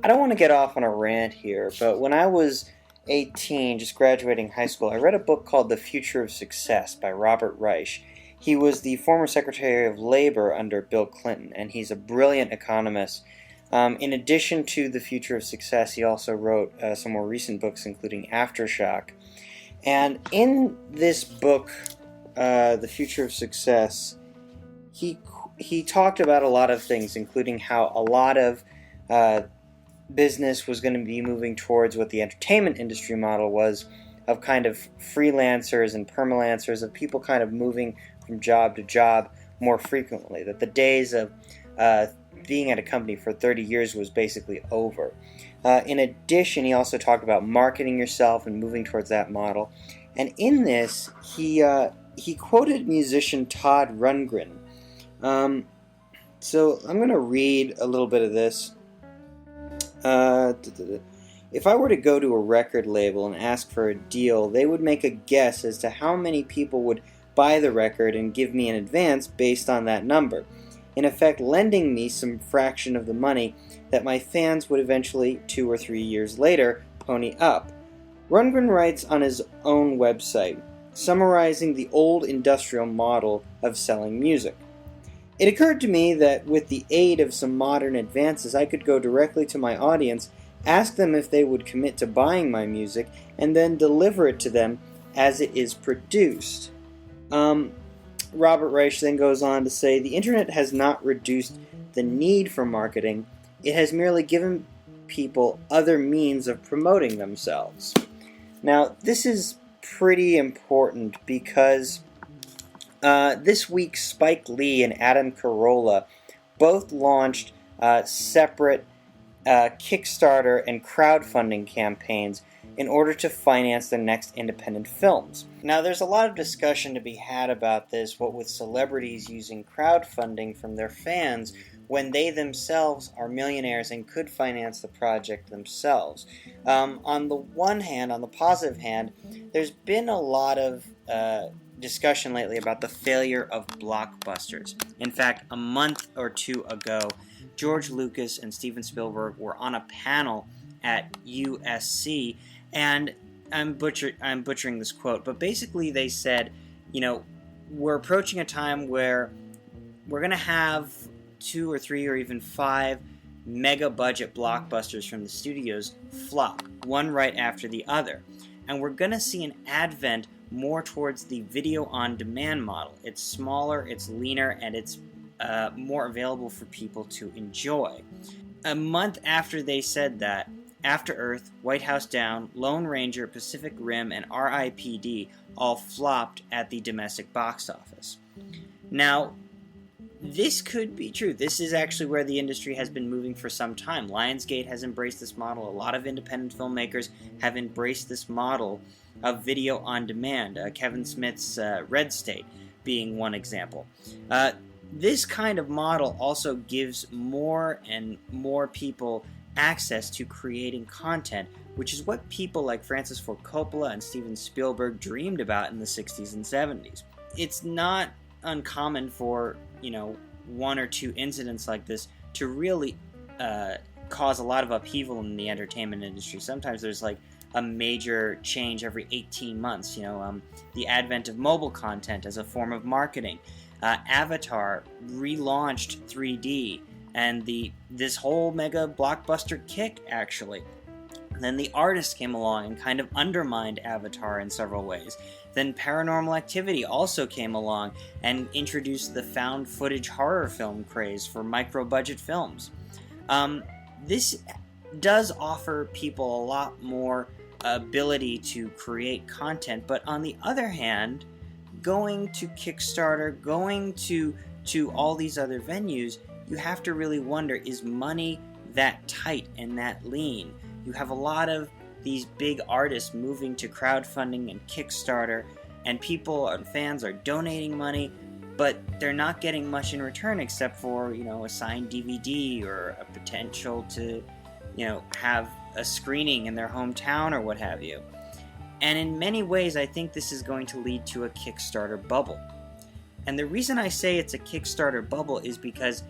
I don't want to get off on a rant here, but when I was 18, just graduating high school, I read a book called The Future of Success by Robert Reich. He was the former Secretary of Labor under Bill Clinton, and he's a brilliant economist. In addition to The Future of Success, he also wrote some more recent books, including Aftershock. And in this book, The Future of Success, he talked about a lot of things, including how a lot of business was going to be moving towards what the entertainment industry model was, of kind of freelancers and permalancers, of people kind of moving from job to job more frequently, that the days of being at a company for 30 years was basically over. In addition, he also talked about marketing yourself and moving towards that model. And in this, he quoted musician Todd Rundgren. So I'm going to read a little bit of this. If I were to go to a record label and ask for a deal, they would make a guess as to how many people would buy the record and give me an advance based on that number, in effect lending me some fraction of the money that my fans would eventually, 2 or 3 years later, pony up. Rundgren writes on his own website, summarizing the old industrial model of selling music. It occurred to me that with the aid of some modern advances, I could go directly to my audience, ask them if they would commit to buying my music, and then deliver it to them as it is produced. Robert Reich then goes on to say, the internet has not reduced the need for marketing, it has merely given people other means of promoting themselves. Now, this is pretty important because this week, Spike Lee and Adam Carolla both launched separate Kickstarter and crowdfunding campaigns in order to finance their next independent films. Now, there's a lot of discussion to be had about this, what with celebrities using crowdfunding from their fans when they themselves are millionaires and could finance the project themselves. On the one hand, on the positive hand, there's been a lot of discussion lately about the failure of blockbusters. In fact, a month or two ago, George Lucas and Steven Spielberg were on a panel at USC, and I'm butchering this quote, but basically they said, we're approaching a time where we're going to have 2 or 3 or even 5 mega budget blockbusters from the studios flop, one right after the other. And we're going to see an advent more towards the video-on-demand model. It's smaller, it's leaner, and it's more available for people to enjoy. A month after they said that, After Earth, White House Down, Lone Ranger, Pacific Rim, and R.I.P.D. all flopped at the domestic box office. Now, this could be true. This is actually where the industry has been moving for some time. Lionsgate has embraced this model. A lot of independent filmmakers have embraced this model of video on demand. Kevin Smith's Red State being one example. This kind of model also gives more and more people access to creating content, which is what people like Francis Ford Coppola and Steven Spielberg dreamed about in the 60s and 70s. It's not uncommon for, 1 or 2 incidents like this to really cause a lot of upheaval in the entertainment industry. Sometimes there's like a major change every 18 months, the advent of mobile content as a form of marketing. Avatar relaunched 3D, and this whole mega blockbuster kick, actually. And then the artists came along and kind of undermined Avatar in several ways. Then Paranormal Activity also came along and introduced the found footage horror film craze for micro-budget films. This does offer people a lot more ability to create content, but on the other hand, going to Kickstarter, going to all these other venues, you have to really wonder, is money that tight and that lean? You have a lot of these big artists moving to crowdfunding and Kickstarter, and people and fans are donating money, but they're not getting much in return except for, a signed DVD or a potential to, have a screening in their hometown or what have you. And in many ways, I think this is going to lead to a Kickstarter bubble. And the reason I say it's a Kickstarter bubble is because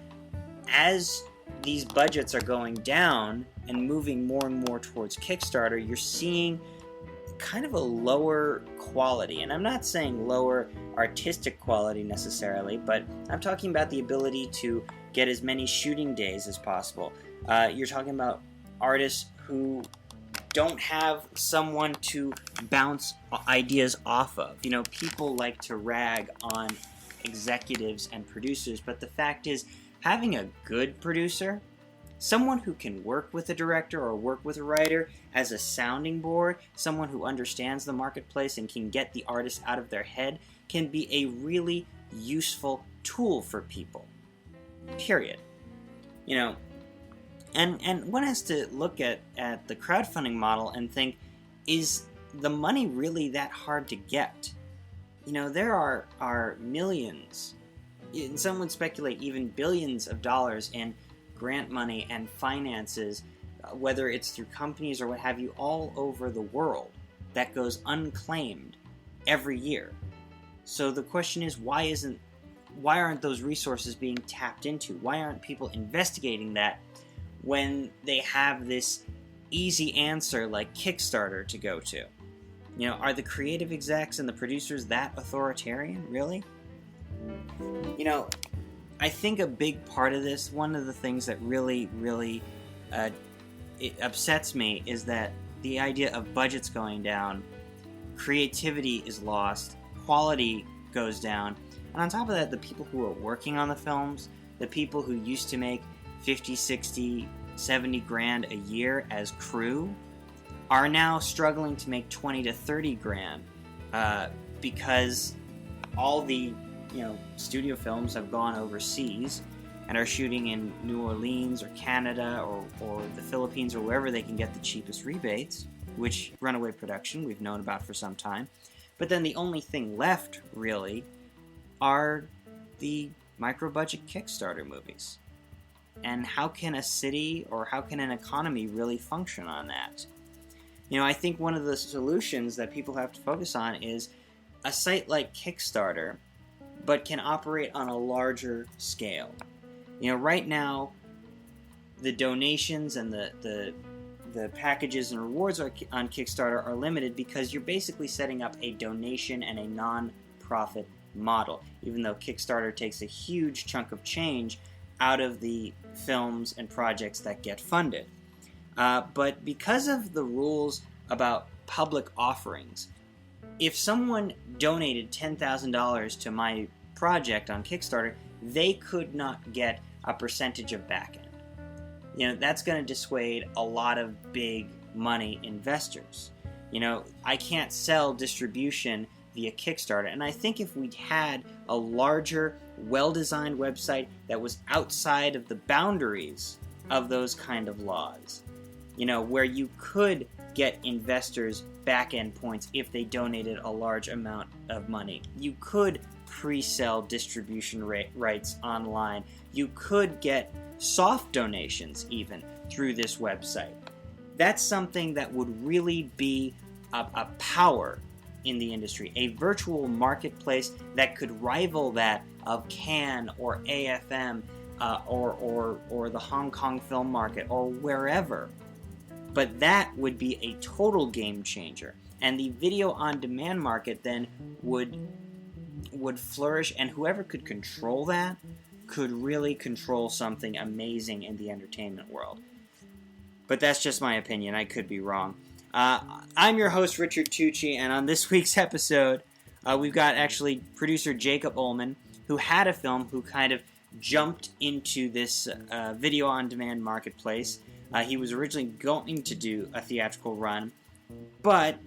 as these budgets are going down and moving more and more towards Kickstarter, you're seeing kind of a lower quality. And I'm not saying lower artistic quality necessarily, but I'm talking about the ability to get as many shooting days as possible. You're talking about artists who don't have someone to bounce ideas off of. You know, people like to rag on executives and producers, but the fact is, having a good producer, someone who can work with a director or work with a writer as a sounding board, someone who understands the marketplace and can get the artist out of their head, can be a really useful tool for people. Period. You know, and one has to look at the crowdfunding model and think, is the money really that hard to get? You know, there are millions, and some would speculate even billions of dollars in grant money and finances, whether it's through companies or what have you, all over the world that goes unclaimed every year. So the question is, why aren't those resources being tapped into? Why aren't people investigating that when they have this easy answer like Kickstarter to go to? You know, are the creative execs and the producers that authoritarian, really? You know, I think a big part of this, one of the things that really it upsets me, is that the idea of budgets going down, creativity is lost, quality goes down, and on top of that, the people who are working on the films, the people who used to make 50, 60, 70 grand a year as crew, are now struggling to make 20 to 30 grand because all the studio films have gone overseas and are shooting in New Orleans or Canada or the Philippines or wherever they can get the cheapest rebates, which runaway production we've known about for some time. But then the only thing left, really, are the micro-budget Kickstarter movies. And how can a city or how can an economy really function on that? You know, I think one of the solutions that people have to focus on is a site like Kickstarter, but can operate on a larger scale. You know, right now, the donations and the packages and rewards on Kickstarter are limited because you're basically setting up a donation and a non-profit model, even though Kickstarter takes a huge chunk of change out of the films and projects that get funded. But because of the rules about public offerings, if someone donated $10,000 to my project on Kickstarter, they could not get a percentage of backend. You know, that's going to dissuade a lot of big money investors. You know, I can't sell distribution via Kickstarter, and I think if we had a larger, well-designed website that was outside of the boundaries of those kind of laws, you know, where you could get investors back-end points if they donated a large amount of money. You could pre-sell distribution rights online. You could get soft donations even through this website. That's something that would really be a power in the industry, a virtual marketplace that could rival that of Cannes or AFM or the Hong Kong film market or wherever. But that would be a total game changer, and the video on demand market then would flourish, and whoever could control that could really control something amazing in the entertainment world. But that's just my opinion. I could be wrong. I'm your host, Richard Tucci, and on this week's episode, we've got actually producer Jacob Ullman, who had a film, who kind of jumped into this video on demand marketplace. He was originally going to do a theatrical run, but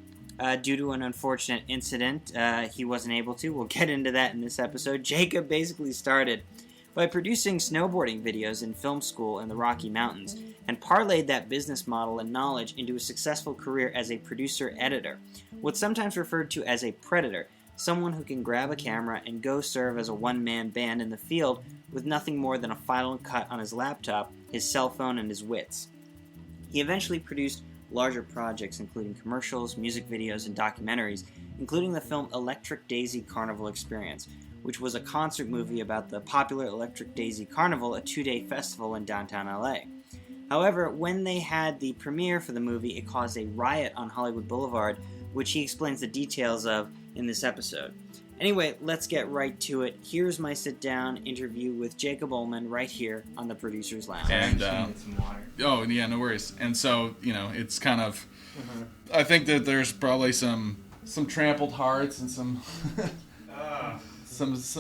due to an unfortunate incident, he wasn't able to. We'll get into that in this episode. Jacob basically started by producing snowboarding videos in film school in the Rocky Mountains, and parlayed that business model and knowledge into a successful career as a producer-editor, what's sometimes referred to as a predator, someone who can grab a camera and go serve as a one-man band in the field with nothing more than a final cut on his laptop, his cell phone, and his wits. He eventually produced larger projects including commercials, music videos, and documentaries, including the film Electric Daisy Carnival Experience, which was a concert movie about the popular Electric Daisy Carnival, a 2-day festival in downtown LA. However, when they had the premiere for the movie, it caused a riot on Hollywood Boulevard, which he explains the details of in this episode. Anyway, let's get right to it. Here's my sit-down interview with Jacob Ullman right here on the Producer's Lounge. And oh yeah, no worries. And so it's kind of, I think that there's probably some trampled hearts and some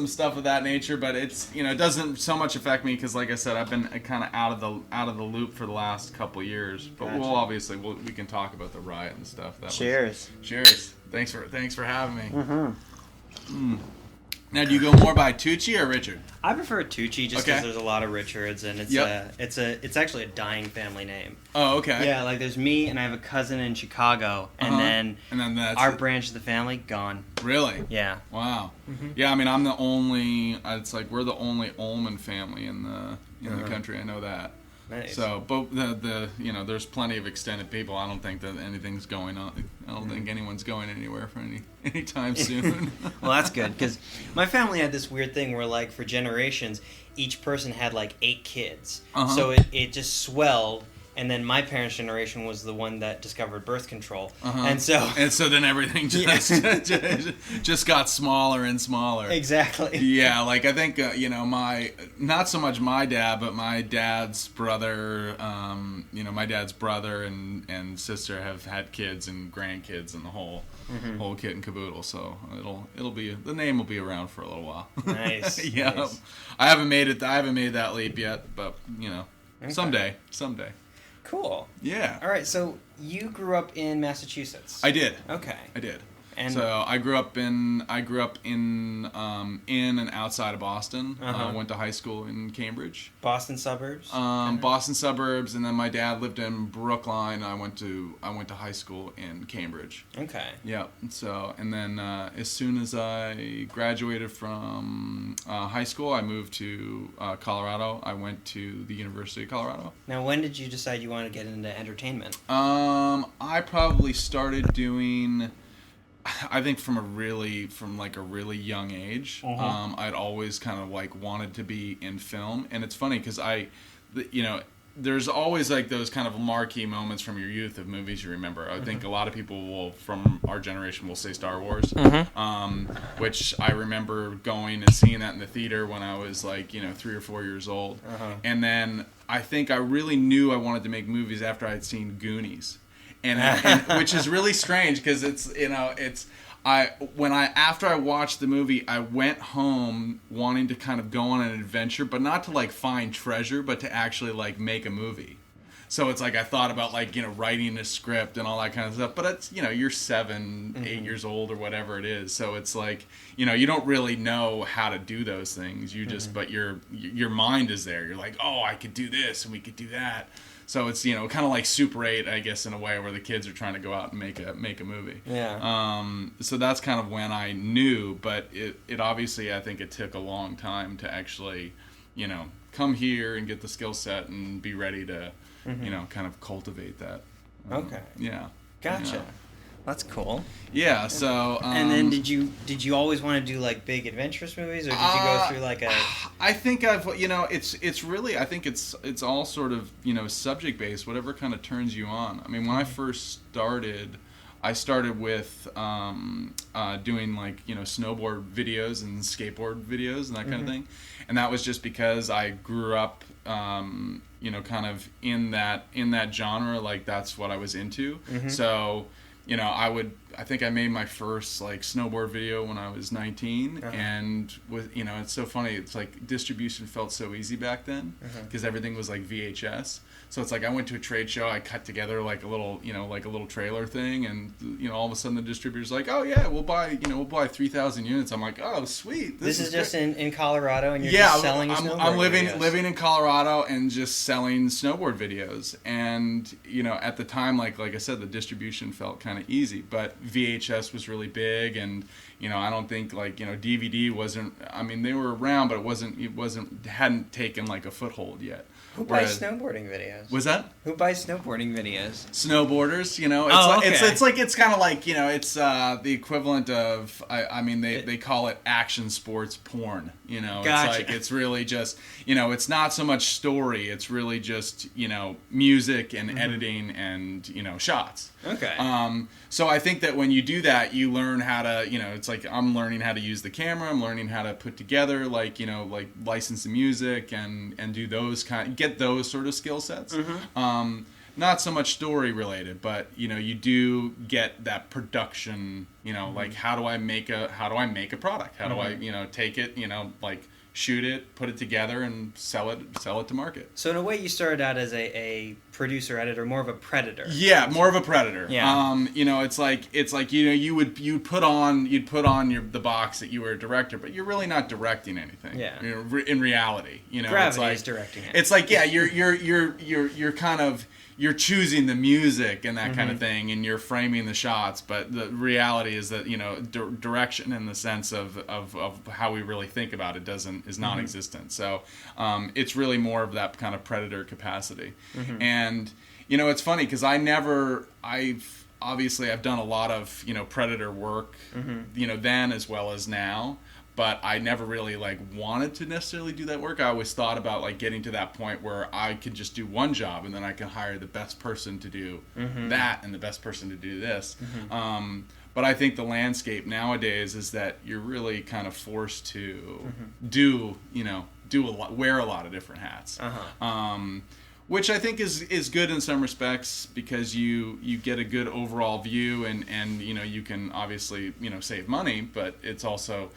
stuff of that nature, but it's it doesn't so much affect me because, like I said, I've been kind of out of the loop for the last couple years. But Gotcha. we'll obviously we can talk about the riot and stuff. Cheers. Cheers. Thanks for having me. Now, do you go more by Tucci or Richard? I prefer Tucci just because there's a lot of Richards, and it's actually a dying family name. Oh, okay. Yeah, like there's me, and I have a cousin in Chicago, and then that's our branch of the family gone. Really? Yeah. Wow. Yeah, I mean, I'm the only. It's like we're the only Ullman family in the country. I know that. Nice. So, but the there's plenty of extended people. I don't think that anything's going on. I don't think anyone's going anywhere for anytime soon. Well, that's good, because my family had this weird thing where, like, for generations, each person had, like, 8 kids. So it just swelled, and then my parents' generation was the one that discovered birth control. And so then everything just got smaller and smaller. Exactly. Yeah, like I think my, not so much my dad, but my dad's brother, my dad's brother and sister have had kids and grandkids and the whole kit and caboodle. So it'll be, the name will be around for a little while. Nice. Yeah. Nice. I haven't made that leap yet, but someday. Cool. Yeah. All right, so you grew up in Massachusetts. I did. Okay. I did. And so I grew up in and outside of Boston. Went to high school in Cambridge. Boston suburbs. Boston suburbs, and then my dad lived in Brookline. I went to high school in Cambridge. Okay. Yeah. So and then as soon as I graduated from high school, I moved to Colorado. I went to the University of Colorado. Now, when did you decide you wanted to get into entertainment? I probably started doing, I think from a really young age. I'd always kind of like wanted to be in film, and it's funny because there's always like those kind of marquee moments from your youth of movies you remember. I think a lot of people from our generation will say Star Wars, which I remember going and seeing that in the theater when I was like 3 or 4 years old, and then I think I really knew I wanted to make movies after I'd seen Goonies. And which is really strange because after I watched the movie, I went home wanting to kind of go on an adventure, but not to like find treasure, but to actually like make a movie. So it's like I thought about like writing a script and all that kind of stuff, but it's you're 7, 8 years old or whatever it is, so it's like you don't really know how to do those things. You just but your mind is there. You're like, oh, I could do this and we could do that. So it's kind of like Super 8, I guess, in a way, where the kids are trying to go out and make a movie. Yeah. So that's kind of when I knew, but it obviously, I think it took a long time to actually, come here and get the skill set and be ready to, kind of cultivate that. Okay. Yeah. Gotcha. Yeah. That's cool. Yeah. So. And then did you always want to do like big adventurous movies, or did you go through like a? I think it's really, I think it's all sort of subject based, whatever kind of turns you on. I mean, when I first started, I started with doing like snowboard videos and skateboard videos and that kind of thing, and that was just because I grew up kind of in that genre, like that's what I was into. So. I think I made my first like snowboard video when I was 19, and it's so funny. It's like distribution felt so easy back then because everything was like VHS. So it's like I went to a trade show, I cut together like a little trailer thing, and all of a sudden the distributor's like, oh yeah, we'll buy 3,000 units. I'm like, oh sweet. This is just in Colorado, and you're just selling snowboard I'm videos. living in Colorado and just selling snowboard videos, and at the time, like I said, the distribution felt kind of easy, but VHS was really big, and I don't think like, DVD wasn't, I mean, they were around, but hadn't taken like a foothold yet. Who buys snowboarding videos? Was that? Who buys snowboarding videos? Snowboarders, it's kind of like, it's the equivalent of, they call it action sports porn, Gotcha. It's like, it's really just, it's not so much story, it's really just, music and editing and, shots. Okay. So I think that when you do that, you learn how to, it's like I'm learning how to use the camera, I'm learning how to put together, like, like license the music and do those get those sort of skill sets. Not so much story related, but you do get that production, like how do I make a product? How do I, take it, like shoot it, put it together, and sell it to market. So in a way, you started out as a producer, editor, more of a predator. Yeah, more of a predator. Yeah. It's like you'd put on the box that you were a director, but you're really not directing anything. Yeah. In reality, Gravity it's like, is directing it. It's like, yeah, you're kind of, you're choosing the music and that kind of thing, and you're framing the shots, but the reality is that direction in the sense of how we really think about it is non-existent. So it's really more of that kind of predator capacity. And it's funny because I've done a lot of predator work then as well as now, but I never really like wanted to necessarily do that work. I always thought about like getting to that point where I could just do one job and then I can hire the best person to do that and the best person to do this. But I think the landscape nowadays is that you're really kind of forced to wear a lot of different hats. Which I think is good in some respects because you get a good overall view and you can obviously save money, but it's also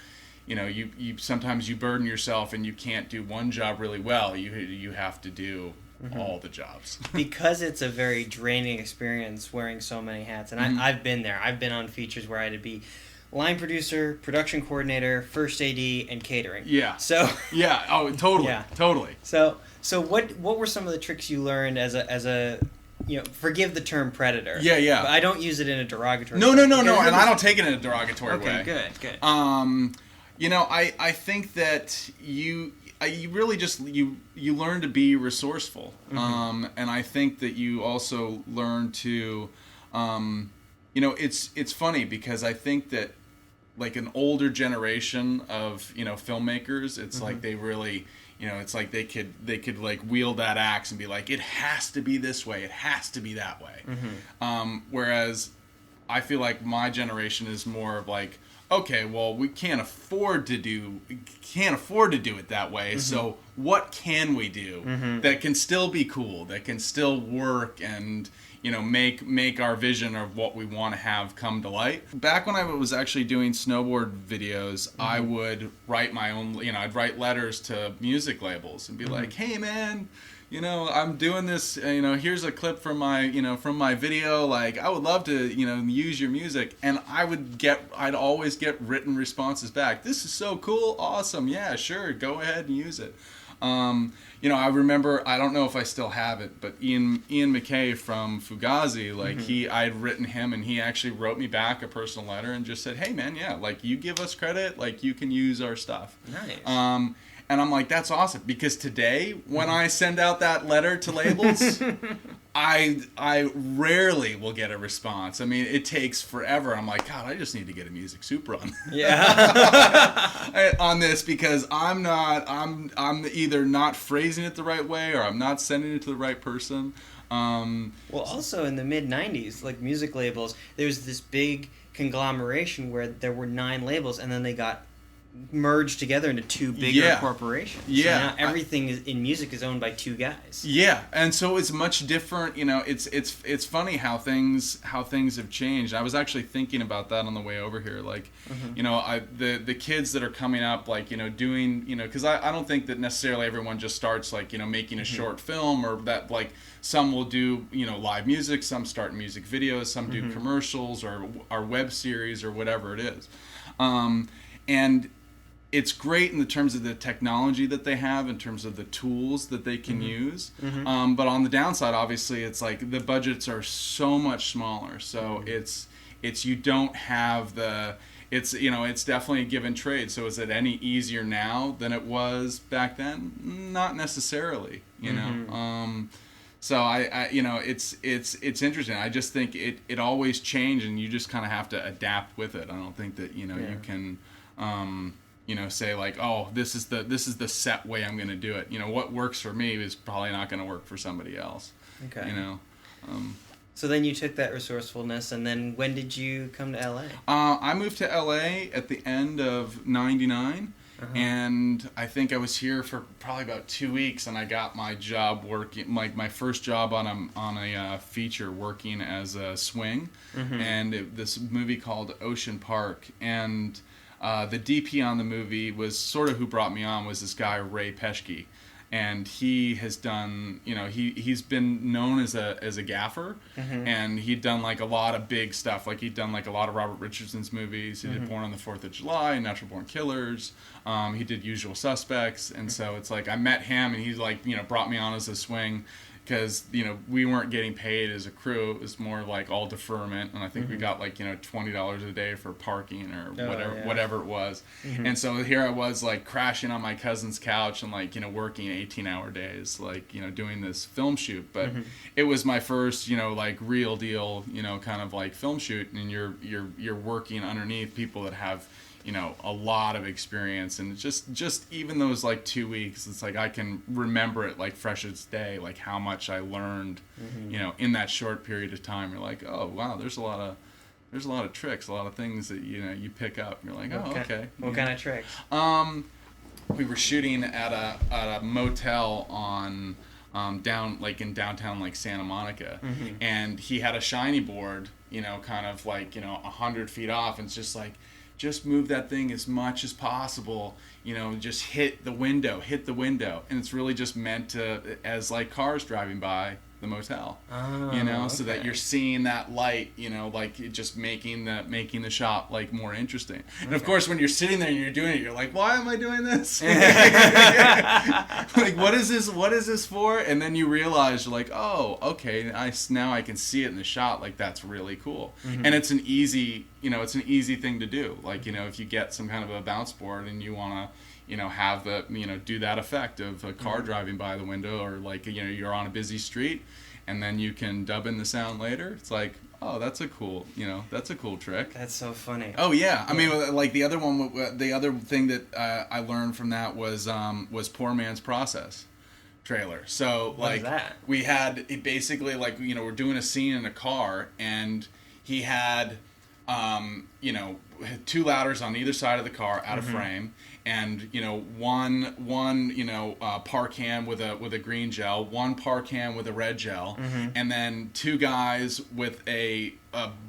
you sometimes you burden yourself and you can't do one job really well. You have to do all the jobs. Because it's a very draining experience wearing so many hats. And I've been there. I've been on features where I had to be line producer, production coordinator, first AD, and catering. Yeah. So yeah. Oh, totally. Yeah. Totally. So what were some of the tricks you learned as a forgive the term predator. Yeah. But I don't use it in a derogatory way. No. And I don't take it in a derogatory way. Okay, good. I think that you really just you learn to be resourceful, and I think that you also learn to, it's funny because I think that like an older generation of filmmakers, it's like they really. It's like they could like wield that axe and be like, it has to be this way, it has to be that way. Whereas I feel like my generation is more of like, okay, well, we can't afford to do it that way. So what can we do that can still be cool, that can still work and make our vision of what we want to have come to light. Back when I was actually doing snowboard videos, I would write my own, I'd write letters to music labels and be like, hey man, I'm doing this, here's a clip from my video, like I would love to, use your music. And I'd always get written responses back. This is so cool. Awesome. Yeah, sure. Go ahead and use it. I remember, I don't know if I still have it, but Ian McKay from Fugazi, like I had written him and he actually wrote me back a personal letter and just said, hey man, yeah, like you give us credit, like you can use our stuff. Nice. And I'm like, that's awesome, because today when I send out that letter to labels, I rarely will get a response. I mean, it takes forever. I'm like, God, I just need to get a Music Soup run. Yeah. on this, because I'm either not phrasing it the right way or I'm not sending it to the right person. Well, also in the mid-90s, like music labels, there was this big conglomeration where there were 9 labels and then they got merged together into 2 bigger corporations. Yeah. So now everything in music is owned by 2 guys. Yeah, and so it's much different. It's funny how things have changed. I was actually thinking about that on the way over here. Like, the kids that are coming up, like doing, because I don't think that necessarily everyone just starts like making a short film, or that like some will do live music, some start music videos, some do commercials or web series or whatever it is, and it's great in the terms of the technology that they have, in terms of the tools that they can use. But on the downside, obviously, it's like the budgets are so much smaller. So it's you don't have the, it's it's definitely a give and trade. So is it any easier now than it was back then? Not necessarily, you know. So I it's interesting. I just think it always changes, and you just kind of have to adapt with it. I don't think that you can say like, oh, this is the set way I'm going to do it. What works for me is probably not going to work for somebody else. Okay. So then you took that resourcefulness, and then when did you come to LA? I moved to LA at the end of '99. And I think I was here for probably about 2 weeks, and I got my job working, like my first job on a feature, working as a swing, and this movie called Ocean Park, and the DP on the movie was sort of who brought me on, was this guy Ray Peschke. And he has done, he's been known as a gaffer, and he'd done like a lot of big stuff. Like he'd done like a lot of Robert Richardson's movies. He did Born on the 4th of July, Natural Born Killers. He did Usual Suspects, and so it's like I met him, and he's like brought me on as a swing, because we weren't getting paid as a crew. It was more like all deferment, and I think we got like $20 a day for parking or whatever it was. And so here I was like crashing on my cousin's couch and like working 18-hour days, like doing this film shoot. But it was my first like real deal kind of like film shoot, and you're working underneath people that have a lot of experience, and just even those like 2 weeks, it's like I can remember it like fresh as day, like how much I learned, in that short period of time. You're like, oh wow, there's a lot of tricks, a lot of things that you pick up. And you're like, oh okay. What kind of tricks? We were shooting at a motel on down like in downtown like Santa Monica, and he had a shiny board, kind of like 100 feet off, and it's just like, just move that thing as much as possible, just hit the window, and it's really just meant to, as like cars driving by the motel, so that you're seeing that light, like it just making the shot like more interesting. And of course, when you're sitting there and you're doing it, you're like, why am I doing this? Like, what is this for? And then you realize, you're like, oh, okay, now I can see it in the shot. Like, that's really cool. And it's an easy thing to do. Like, if you get some kind of a bounce board and you want to have the do that effect of a car driving by the window, or like you're on a busy street, and then you can dub in the sound later. It's like, oh, that's a cool trick. That's so funny. Oh yeah. I mean, like the other thing that I learned from that was Poor Man's Process trailer. So like, what is that? We had basically like we're doing a scene in a car, and he had 2 ladders on either side of the car out of frame, and one par cam with a green gel, one par cam with a red gel, and then 2 guys with a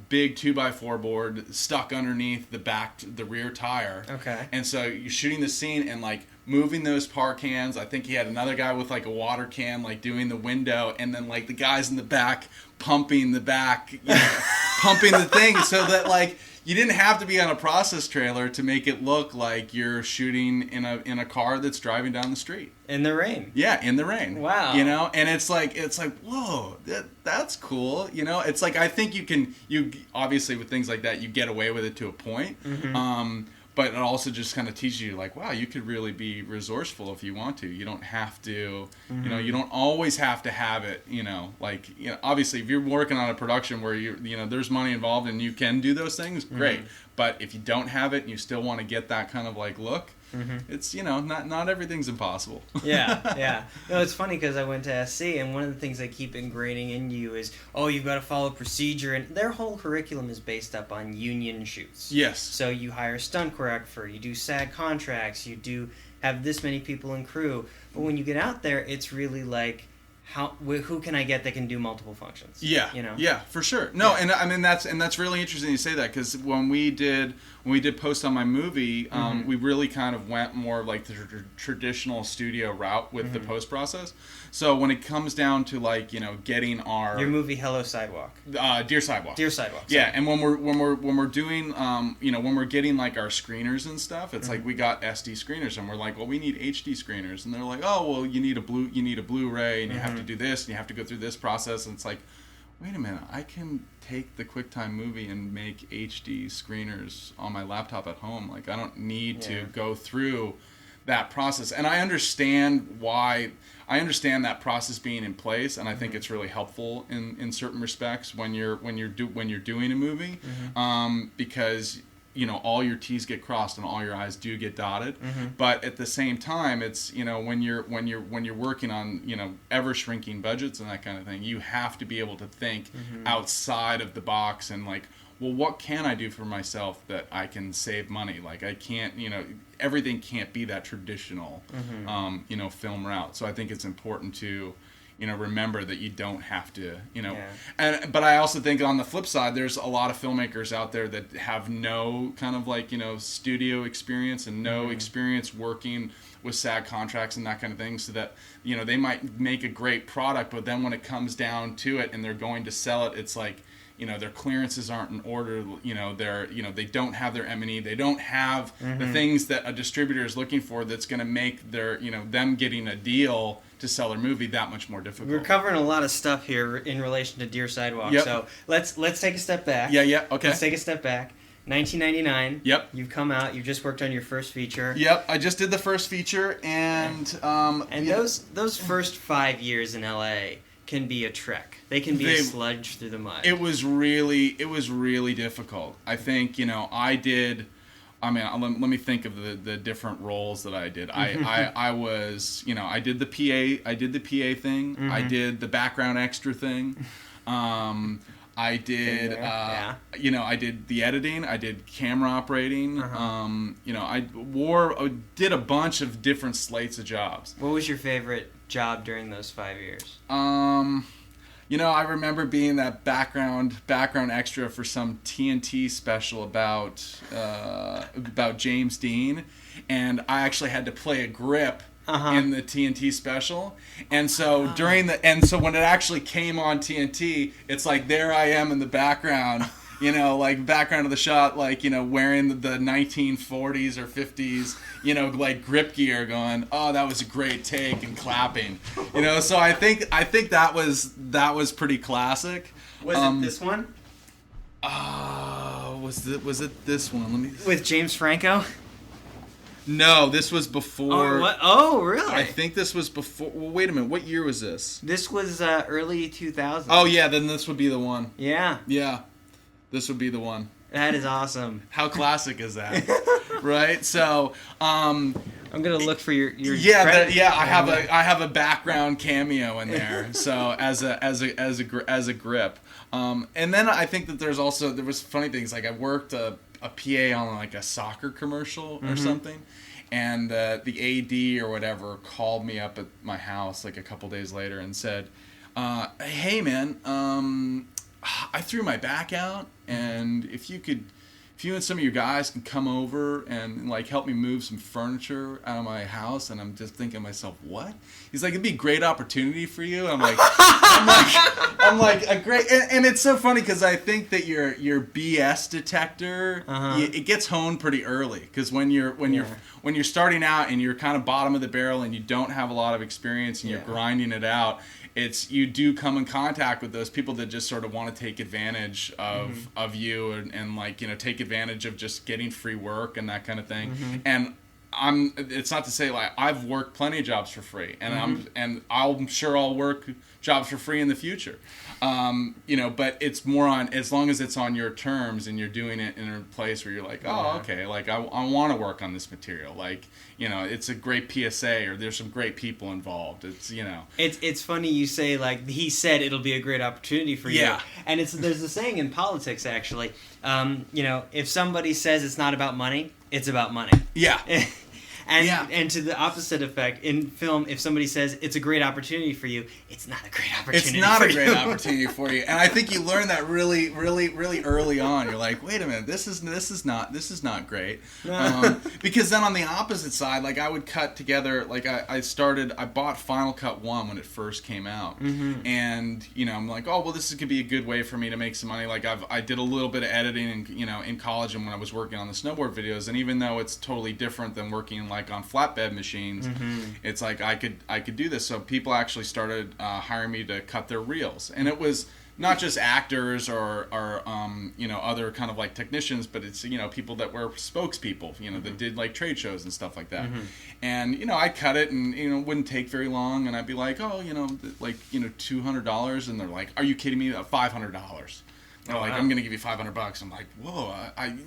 big 2x4 board stuck underneath the rear tire. Okay. And so you're shooting the scene and like moving those par cans. I think he had another guy with like a water can like doing the window, and then like the guys in the back pumping the thing, so that like you didn't have to be on a process trailer to make it look like you're shooting in a car that's driving down the street in the rain. Yeah, in the rain. Wow. And it's like whoa, that's cool. It's like, I think you obviously with things like that you get away with it to a point. But it also just kind of teaches you, like, wow, you could really be resourceful if you want to. You don't have to, you don't always have to have it, like, obviously if you're working on a production where there's money involved and you can do those things, great. But if you don't have it and you still want to get that kind of like look, it's, not everything's impossible. Yeah. No, it's funny because I went to SC, and one of the things they keep ingraining in you is, oh, you've got to follow procedure, and their whole curriculum is based up on union shoots. Yes. So you hire a stunt choreographer, you do SAG contracts, you do have this many people in crew, but when you get out there, it's really like, who can I get that can do multiple functions? Yeah, yeah, for sure. No, yeah. And I mean that's really interesting you say that, because when we did post on my movie, we really kind of went more like the traditional studio route with the post process. So when it comes down to like getting your movie Hello Sidewalk, Dear Sidewalk, sorry. Yeah, and when we're doing when we're getting like our screeners and stuff, it's like we got SD screeners, and we're like, well, we need HD screeners, and they're like, oh, well, you need a Blu-ray, and you have to do this, and you have to go through this process, and it's like, wait a minute, I can take the QuickTime Movie and make HD screeners on my laptop at home. Like, I don't need to go through that process. And I understand that process being in place, and I think it's really helpful in certain respects when you're doing a movie, because all your T's get crossed and all your I's do get dotted. But at the same time, it's when you're working on ever shrinking budgets and that kind of thing, you have to be able to think outside of the box and like, well, what can I do for myself that I can save money? Like, I can't, everything can't be that traditional film route. So I think it's important to remember that you don't have to, but I also think on the flip side, there's a lot of filmmakers out there that have no kind of like, studio experience and no experience working with SAG contracts and that kind of thing, so that, they might make a great product, but then when it comes down to it and they're going to sell it, it's like, their clearances aren't in order, they don't have their M&E, they don't have the things that a distributor is looking for that's going to make their, them getting a deal to sell their movie that much more difficult. We're covering a lot of stuff here in relation to Deer Sidewalk, so let's take a step back. Okay. Let's take a step back. 1999. Yep. You've come out. You've just worked on your first feature. Yep. I just did the first feature, and those first 5 years in LA can be a trek. They can be a sludge through the mud. It was really difficult. I think let me think of the different roles that I did. I was, I did the PA thing. I did the background extra thing. I did, I did the editing. I did camera operating. I did a bunch of different slates of jobs. What was your favorite job during those 5 years? I remember being that background extra for some TNT special about James Dean, and I actually had to play a grip in the TNT special, and so when it actually came on TNT, it's like there I am in the background. Like background of the shot, like, wearing the 1940s or 50s, like grip gear, going, oh, that was a great take, and clapping, so I think that was pretty classic. Was it this one? Was it this one? Let me. With James Franco? No, this was before. Oh, what? Oh, really? I think this was before. Well, wait a minute. What year was this? This was early 2000s. Oh yeah, then this would be the one. Yeah. Yeah. This would be the one. That is awesome. How classic is that? Right? So, I'm gonna look for your I have a background cameo in there. So as a grip. And then I think that there was funny things, like I worked a PA on like a soccer commercial or something, and the AD or whatever called me up at my house like a couple days later and said, "Hey man, I threw my back out, and if you and some of your guys can come over and like help me move some furniture out of my house." And I'm just thinking to myself, what? He's like, it'd be a great opportunity for you. And I'm like a great, and it's so funny because I think that your BS detector, it gets honed pretty early, because when you're starting out and you're kind of bottom of the barrel and you don't have a lot of experience and you're grinding it out, you do come in contact with those people that just sort of want to take advantage of you and like, take advantage of just getting free work and that kind of thing. And it's not to say, like, I've worked plenty of jobs for free, and I'm sure I'll work jobs for free in the future. But it's more on, as long as it's on your terms and you're doing it in a place where you're like, oh, okay, like I want to work on this material. Like, it's a great PSA, or there's some great people involved. It's funny you say, like, he said it'll be a great opportunity for you. Yeah. And there's a saying in politics, actually, if somebody says it's not about money, it's about money. Yeah. And to the opposite effect, in film, if somebody says it's a great opportunity for you, it's not a great opportunity. It's not a great opportunity for you. And I think you learn that really, really, really early on. You're like, wait a minute, this is not great. Because then on the opposite side, like, I would cut together, like I bought Final Cut 1 when it first came out. And, I'm like, oh, well, this could be a good way for me to make some money. Like, I did a little bit of editing in college and when I was working on the snowboard videos. And even though it's totally different than working like on flatbed machines, it's like I could do this. So people actually started hiring me to cut their reels, and it was not just actors or other kind of like technicians, but it's people that were spokespeople, that did like trade shows and stuff like that. And I'd cut it, and it wouldn't take very long, and I'd be like, oh, $200, and they're like, are you kidding me? $500. They're like, I'm gonna give you $500. I'm like, whoa,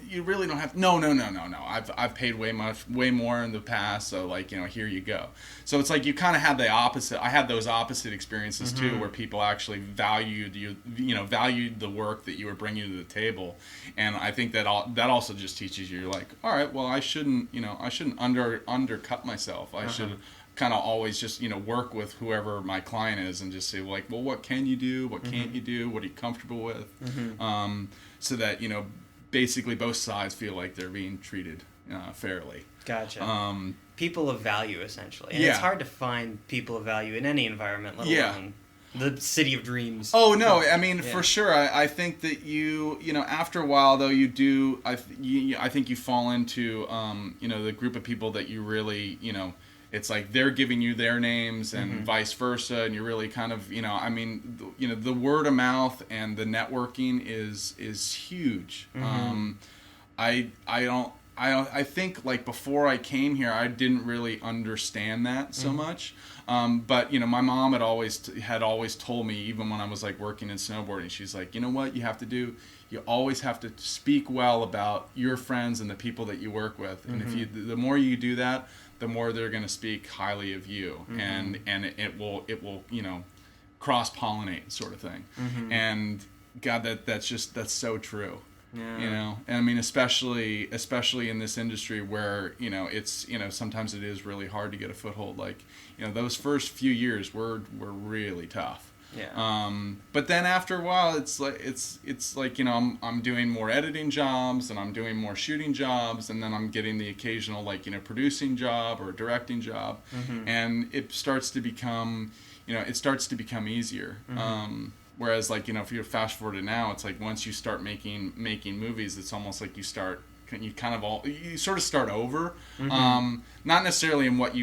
you really don't have. No. I've paid way more in the past. So here you go. So it's like you kind of have the opposite. I had those opposite experiences too, where people actually valued you, valued the work that you were bringing to the table, and I think that also just teaches you, like, all right, well, I shouldn't undercut myself. I should kind of always just work with whoever my client is and just say, like, well, what can you do, what can't you do, what are you comfortable with, so that basically both sides feel like they're being treated fairly. Gotcha. People of value, essentially, and it's hard to find people of value in any environment, let alone the city of dreams. Oh no, I mean, for sure. I think that after a while though, you do. I think you fall into the group of people that you really it's like they're giving you their names and vice versa, and you're really kind of the word of mouth and the networking is huge. I think like before I came here, I didn't really understand that so much. But my mom had always told me, even when I was like working in snowboarding, she's like, you know what you have to do? You always have to speak well about your friends and the people that you work with, and if the more you do that, the more they're going to speak highly of you, and it will cross-pollinate sort of thing. And God, that's so true. And I mean, especially in this industry where it's sometimes it is really hard to get a foothold. Like those first few years were really tough. But then after a while, it's like I'm doing more editing jobs, and I'm doing more shooting jobs, and then I'm getting the occasional producing job or directing job, and it starts to become easier. Whereas if you fast forward to now, it's like once you start making movies, it's almost like you sort of start over, not necessarily in what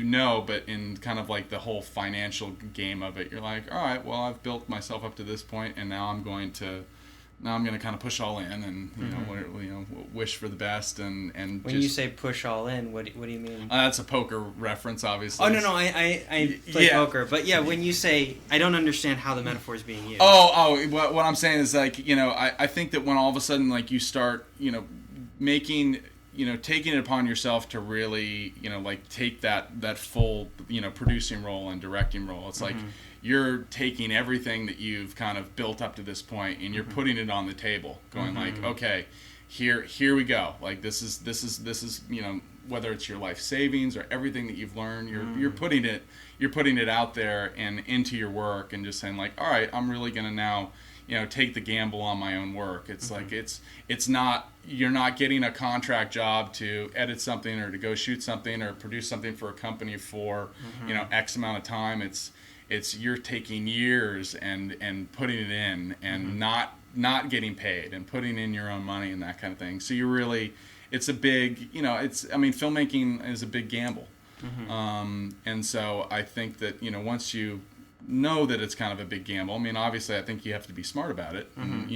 but in kind of like the whole financial game of it. You're like, all right, well, I've built myself up to this point, and now I'm going to kind of push all in, and wish for the best, and when you say push all in, what do you mean? That's a poker reference, obviously. Oh no, I play poker, but when you say, I don't understand how the metaphor is being used. What I'm saying is like I think that when all of a sudden like you start taking it upon yourself to really take that full producing role and directing role, it's like you're taking everything that you've kind of built up to this point, and you're putting it on the table, going like, okay, here we go, like this is whether it's your life savings or everything that you've learned, you're putting it out there and into your work, and just saying like, all right, I'm really gonna now take the gamble on my own work. It's like it's not, you're not getting a contract job to edit something or to go shoot something or produce something for a company for X amount of time. It's you're taking years and putting it in, and not getting paid, and putting in your own money and that kind of thing. So you really, it's a big, filmmaking is a big gamble. And so I think that once you know that it's kind of a big gamble, I mean, obviously I think you have to be smart about it, and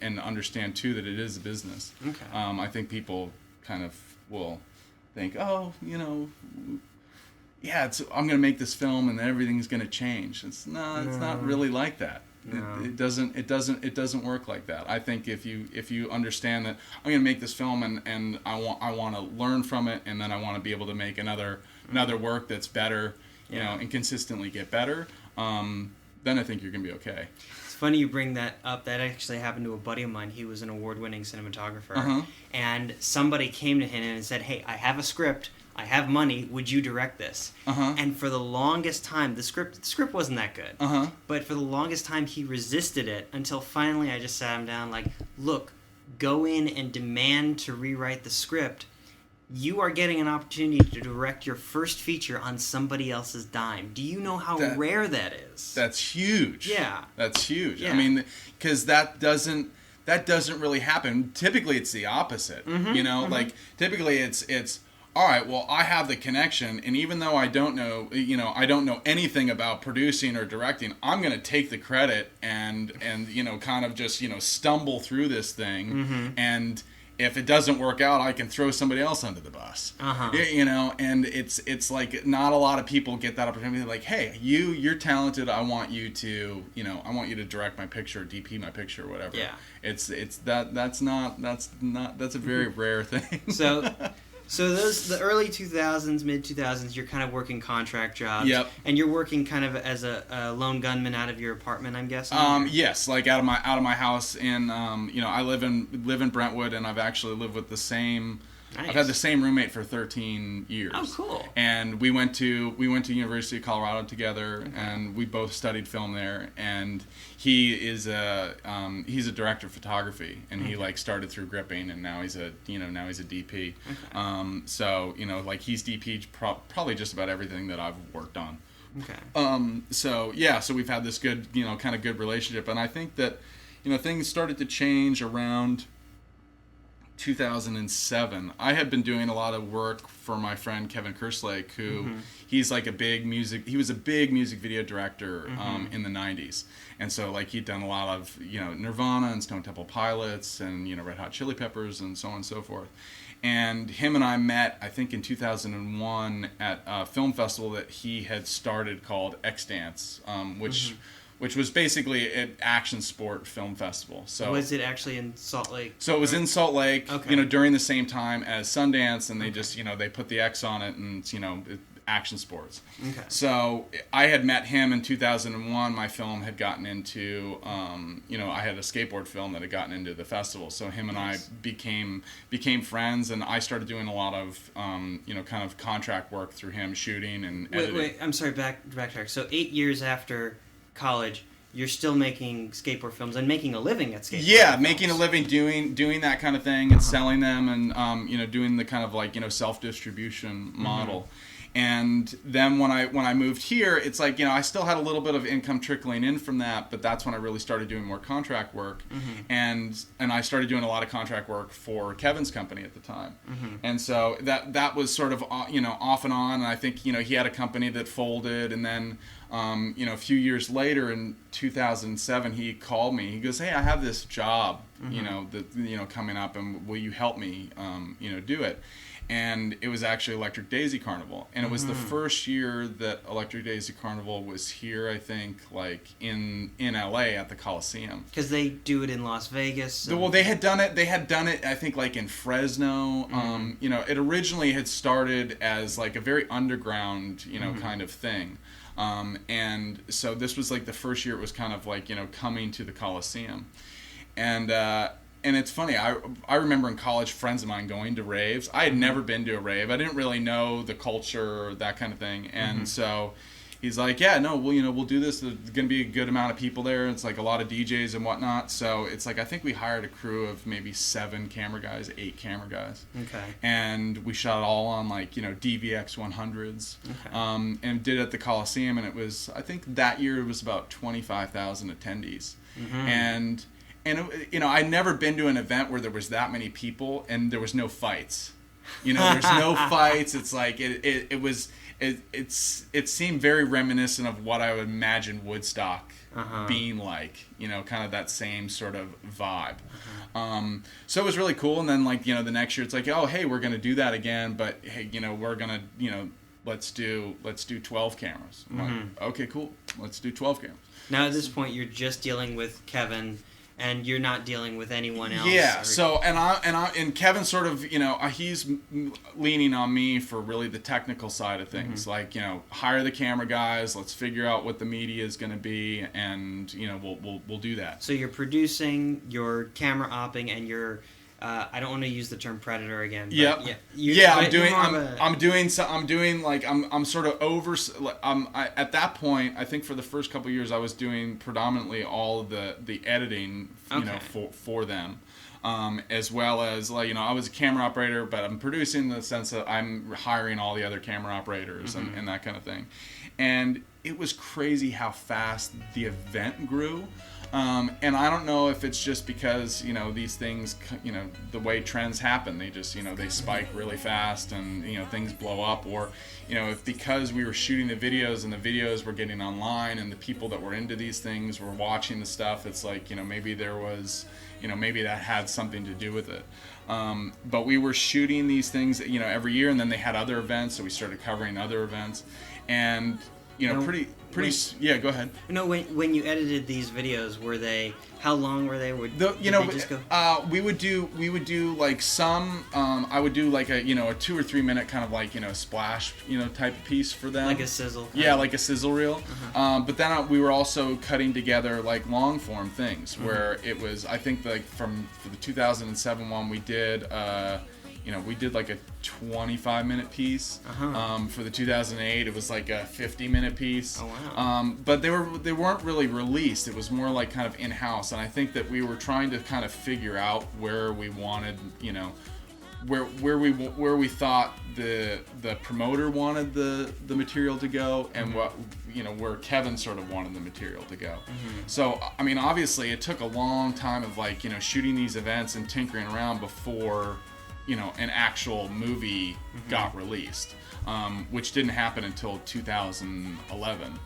and understand too that it is a business. I think people kind of will think, I'm going to make this film and everything's going to change. It's not really like that. No. It doesn't work like that. I think if you understand that I'm going to make this film and I want to learn from it, and then I want to be able to make another work that's better, and consistently get better, then I think you're going to be okay. It's funny you bring that up. That actually happened to a buddy of mine. He was an award-winning cinematographer, and somebody came to him and said, "Hey, I have a script. I have money. Would you direct this?" And for the longest time, the script wasn't that good. But for the longest time, he resisted it, until finally I just sat him down like, "Look, go in and demand to rewrite the script. You are getting an opportunity to direct your first feature on somebody else's dime. Do you know how rare that is?" That's huge. Yeah. That's huge. Yeah. I mean, because that doesn't really happen. Typically, it's the opposite. Like typically, it's. all right, well, I have the connection, and even though I don't know, I don't know anything about producing or directing, I'm going to take the credit and kind of just, stumble through this thing, and if it doesn't work out, I can throw somebody else under the bus. And it's like not a lot of people get that opportunity. Like, hey, you're talented. I want you to, I want you to direct my picture, DP my picture, or whatever. Yeah. That's a very rare thing. So the early 2000s, mid 2000s, you're kind of working contract jobs. Yep. And you're working kind of as a lone gunman out of your apartment, I'm guessing. Yes, like out of my house, and I live in Brentwood, and I've actually lived with the same. Nice. I've had the same roommate for 13 years. Oh, cool. And we went to University of Colorado together, and we both studied film there. And he is he's a director of photography, and he like started through gripping, and now he's a DP. Okay. So he's DP'd probably just about everything that I've worked on. Okay. So we've had this good kind of good relationship, and I think that things started to change around 2007. I had been doing a lot of work for my friend Kevin Kerslake, who he's like he was a big music video director in the 90s. And so like he'd done a lot of, Nirvana and Stone Temple Pilots and, Red Hot Chili Peppers and so on and so forth. And him and I met, I think in 2001 at a film festival that he had started called X-Dance, which was basically an action sport film festival. So was it actually in Salt Lake? So it was in Salt Lake, okay. During the same time as Sundance, and they just, they put the X on it, and action sports. Okay. So I had met him in 2001. My film had gotten into, I had a skateboard film that had gotten into the festival. So him and I became friends, and I started doing a lot of, kind of contract work through him, shooting and editing. Wait, I'm sorry, backtrack. So 8 years after college, you're still making skateboard films and making a living at skateboard films. Making a living doing that kind of thing and selling them, and doing the kind of like self-distribution model. And then when I moved here, it's like I still had a little bit of income trickling in from that, but that's when I really started doing more contract work, and I started doing a lot of contract work for Kevin's company at the time, and so that was sort of off and on. And I think he had a company that folded, and then a few years later in 2007 he called me. He goes, "Hey, I have this job, that coming up, and will you help me do it?" And it was actually Electric Daisy Carnival, and it was the first year that Electric Daisy Carnival was here, I think, like in LA at the Coliseum. Because they do it in Las Vegas. Well, they had done it, I think, like in Fresno. It originally had started as like a very underground, kind of thing. And so this was like the first year it was kind of like, coming to the Coliseum. And it's funny, I remember in college friends of mine going to raves. I had never been to a rave. I didn't really know the culture, that kind of thing. And so he's like, yeah, no, we'll do this. There's going to be a good amount of people there. It's like a lot of DJs and whatnot. So it's like, I think we hired a crew of maybe 8 camera guys. Okay. And we shot it all on like, DVX 100s. Okay. And did it at the Coliseum. And it was, I think that year it was about 25,000 attendees. And I'd never been to an event where there was that many people and there was no fights. There's no fights. It's like it seemed very reminiscent of what I would imagine Woodstock being like. Kind of that same sort of vibe. So it was really cool. And then like the next year it's like, oh hey, we're gonna do that again, but hey, we're gonna let's do 12 cameras. I'm like, okay, cool. Let's do 12 cameras. Now at this point you're just dealing with Kevin. And you're not dealing with anyone else. Yeah. So and Kevin sort of he's leaning on me for really the technical side of things. Like hire the camera guys. Let's figure out what the media is going to be, and we'll do that. So you're producing, you're camera opping, and you're I don't want to use the term predator again. Yep. I'm sort of over. At that point, I think for the first couple of years, I was doing predominantly all of the editing, for them. as well as, like, I was a camera operator, but I'm producing in the sense that I'm hiring all the other camera operators and that kind of thing. And it was crazy how fast the event grew. And I don't know if it's just because, these things, the way trends happen, they just, they spike really fast and, things blow up, or, if because we were shooting the videos and the videos were getting online and the people that were into these things were watching the stuff, it's like, maybe there was, maybe that had something to do with it. But we were shooting these things, every year, and then they had other events, so we started covering other events. And yeah, go ahead. When you edited these videos, how long were they? Did they just go? We would do like some. I would do like a 2 or 3 minute kind of like splash type piece for them. Like a sizzle. Yeah, like a sizzle reel. But then we were also cutting together like long form things where it was. I think like for the 2007 one we did. We did like a 25-minute piece. For the 2008, it was like a 50-minute piece. Oh wow! But they weren't really released. It was more like kind of in-house, and I think that we were trying to kind of figure out where we wanted, where we thought the promoter wanted the material to go, and what where Kevin sort of wanted the material to go. So I mean, obviously, it took a long time of like shooting these events and tinkering around before an actual movie got released, which didn't happen until 2011.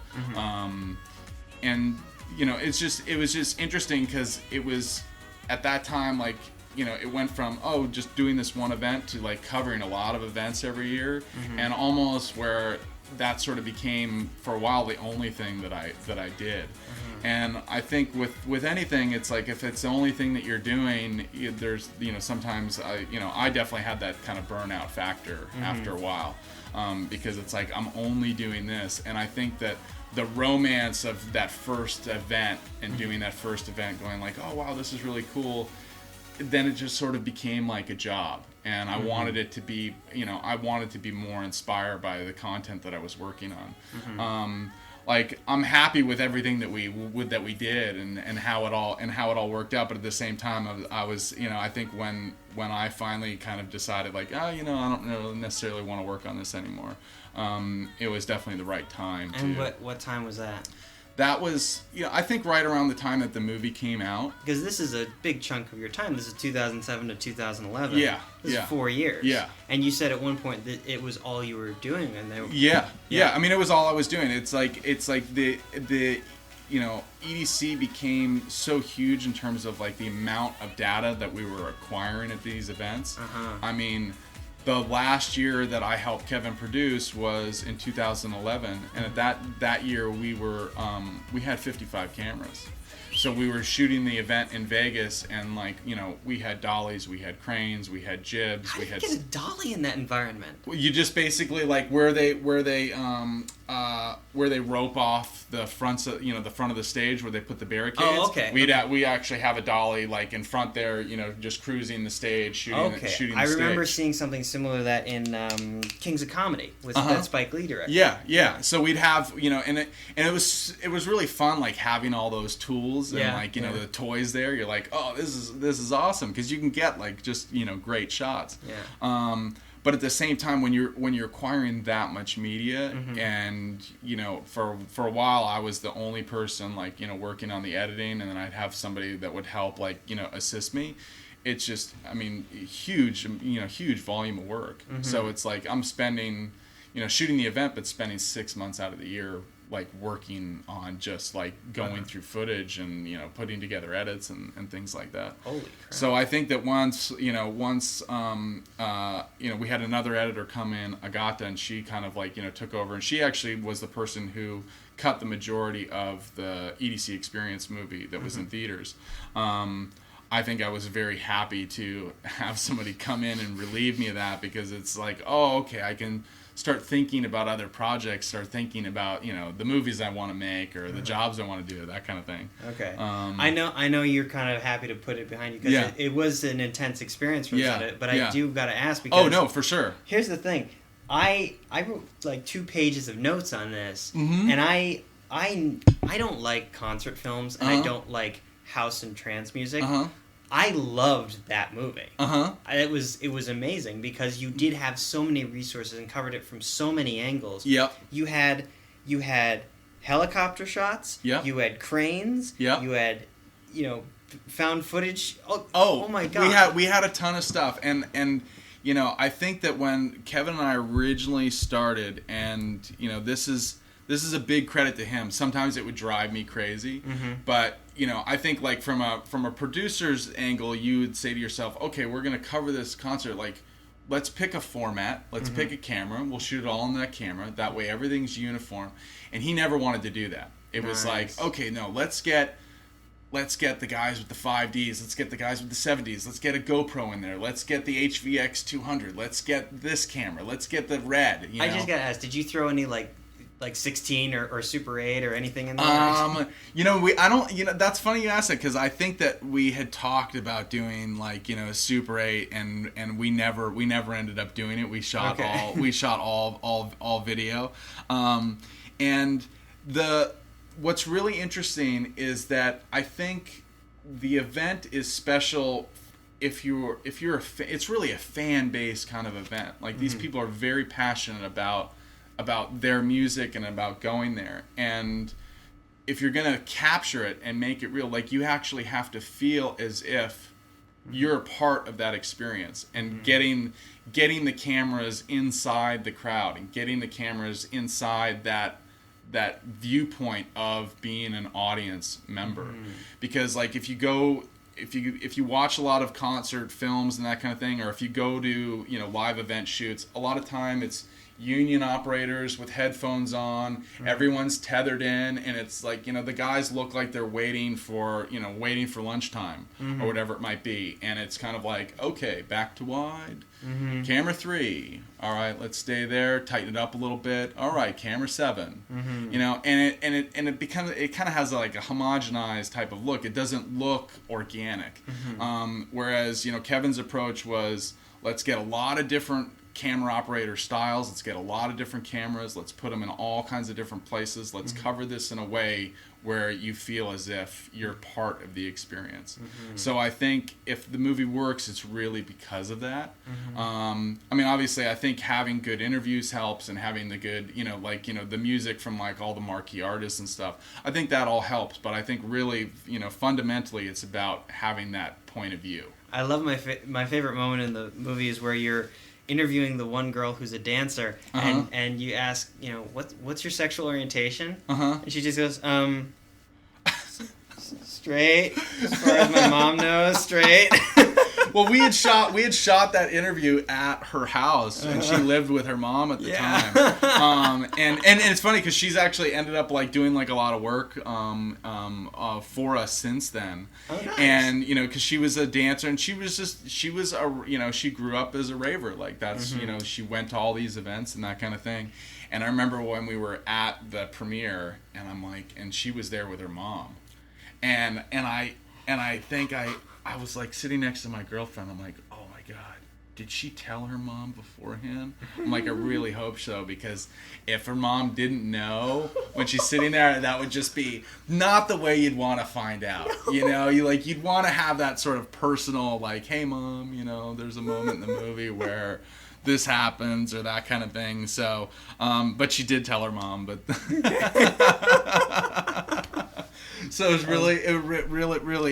And it was just interesting because it was at that time like it went from just doing this one event to like covering a lot of events every year, and almost where that sort of became for a while the only thing that I did. And I think with anything, it's like if it's the only thing that you're doing, there's sometimes I definitely had that kind of burnout factor after a while, because it's like I'm only doing this, and I think that the romance of that first event and doing that first event, going like, oh wow, this is really cool, then it just sort of became like a job. And I wanted it to be, I wanted to be more inspired by the content that I was working on. Like I'm happy with everything that we did and how it all worked out. But at the same time, I was, I think when I finally kind of decided like, I don't necessarily want to work on this anymore. It was definitely the right time. And what time was that? That was, I think right around the time that the movie came out. Because this is a big chunk of your time. This is 2007 to 2011. Yeah. This is 4 years. Yeah. And you said at one point that it was all you were doing, and Yeah. I mean, it was all I was doing. It's like the EDC became so huge in terms of like the amount of data that we were acquiring at these events. I mean, the last year that I helped Kevin produce was in 2011, and at that year we had 55 cameras. So we were shooting the event in Vegas, and like we had dollies, we had cranes, we had jibs. How do you get a dolly in that environment? You just basically like where they rope off the fronts of, the front of the stage where they put the barricades. Oh, okay. We actually have a dolly like in front there, just cruising the stage, shooting the stage. I remember seeing something similar to that in Kings of Comedy with that Spike Lee director. Yeah. So we'd have, and it was really fun, like having all those tools and like the toys there. You're like, oh, this is awesome, because you can get like just great shots. But at the same time, when you're acquiring that much media, and for a while I was the only person like working on the editing, and then I'd have somebody that would help like assist me. It's just, I mean, huge volume of work. So it's like I'm spending shooting the event, but spending 6 months out of the year like working on just like going through footage and putting together edits and things like that. Holy crap. So I think that once we had another editor come in, Agata, and she kind of like took over, and she actually was the person who cut the majority of the EDC Experience movie that was in theaters. I think I was very happy to have somebody come in and relieve me of that, because it's like, oh, okay, I can start thinking about other projects, start thinking about the movies I want to make, or the jobs I want to do, that kind of thing. Okay. I know you're kind of happy to put it behind you, because it was an intense experience for us, but I do got to ask, because oh no, for sure. Here's the thing, I wrote like 2 pages of notes on this, and I don't like concert films, and I don't like house and trance music. I loved that movie. Uh-huh. It was amazing because you did have so many resources and covered it from so many angles. Yep. You had helicopter shots. Yep. You had cranes. Yep. You had, found footage. Oh my God. We had a ton of stuff, and I think that when Kevin and I originally started, and this is a big credit to him. Sometimes it would drive me crazy, but I think like from a producer's angle, you would say to yourself, okay, we're gonna cover this concert, like let's pick a format, let's pick a camera, we'll shoot it all on that camera. That way everything's uniform. And he never wanted to do that. It was like, okay, no, let's get the guys with the 5Ds, let's get the guys with the 70s, let's get a GoPro in there, let's get the HVX 200, let's get this camera, let's get the red. I just gotta ask, did you throw any like 16 or Super 8 or anything in there? That's funny you asked that, because I think that we had talked about doing like Super 8, and we never ended up doing it. We shot all video, and what's really interesting is that I think the event is special if you're it's really a fan based kind of event. Like these people are very passionate about their music and about going there, and if you're gonna capture it and make it real, like you actually have to feel as if you're a part of that experience, and getting the cameras inside the crowd and getting the cameras inside that viewpoint of being an audience member. Because like if you watch a lot of concert films and that kind of thing, or if you go to live event shoots, a lot of time it's union operators with headphones on, everyone's tethered in, and it's like the guys look like they're waiting for lunchtime or whatever it might be, and it's kind of like, okay, back to wide, camera 3, all right, let's stay there, tighten it up a little bit, all right, camera 7, and it kind of has like a homogenized type of look. It doesn't look organic. Whereas Kevin's approach was, let's get a lot of different camera operator styles, let's get a lot of different cameras, let's put them in all kinds of different places, let's cover this in a way where you feel as if you're part of the experience. So I think if the movie works, it's really because of that. I mean, obviously I think having good interviews helps, and having the good the music from like all the marquee artists and stuff, I think that all helps, but I think really fundamentally it's about having that point of view. I love my favorite moment in the movie is where you're interviewing the one girl who's a dancer, and you ask, what's your sexual orientation? And she just goes, straight, as far as my mom knows, straight. Well, we had shot that interview at her house, and she lived with her mom at the time. And it's funny because she's actually ended up like doing like a lot of work for us since then. Oh, nice. And because she was a dancer, and she grew up as a raver, like that's she went to all these events and that kind of thing. And I remember when we were at the premiere, and I'm like, and she was there with her mom, and I think I was like sitting next to my girlfriend. I'm like, oh my God, did she tell her mom beforehand? I'm like, I really hope so, because if her mom didn't know when she's sitting there, that would just be not the way you'd want to find out. You'd want to have that sort of personal, like, hey mom, there's a moment in the movie where this happens, or that kind of thing. So, but she did tell her mom, but. So it was really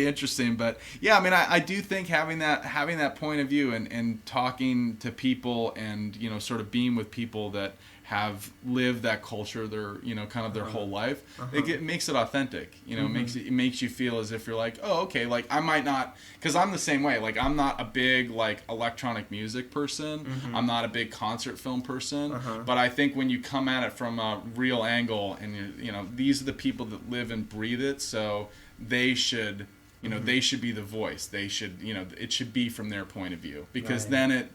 interesting. But yeah, I mean, I do think having that point of view and talking to people, and sort of being with people that have lived that culture their kind of their whole life, it makes it authentic. It makes you feel as if you're like, oh, okay, like I might not, because I'm the same way. Like I'm not a big like electronic music person. I'm not a big concert film person. But I think when you come at it from a real angle, and these are the people that live and breathe it, so they should they should be the voice. They should it should be from their point of view, because then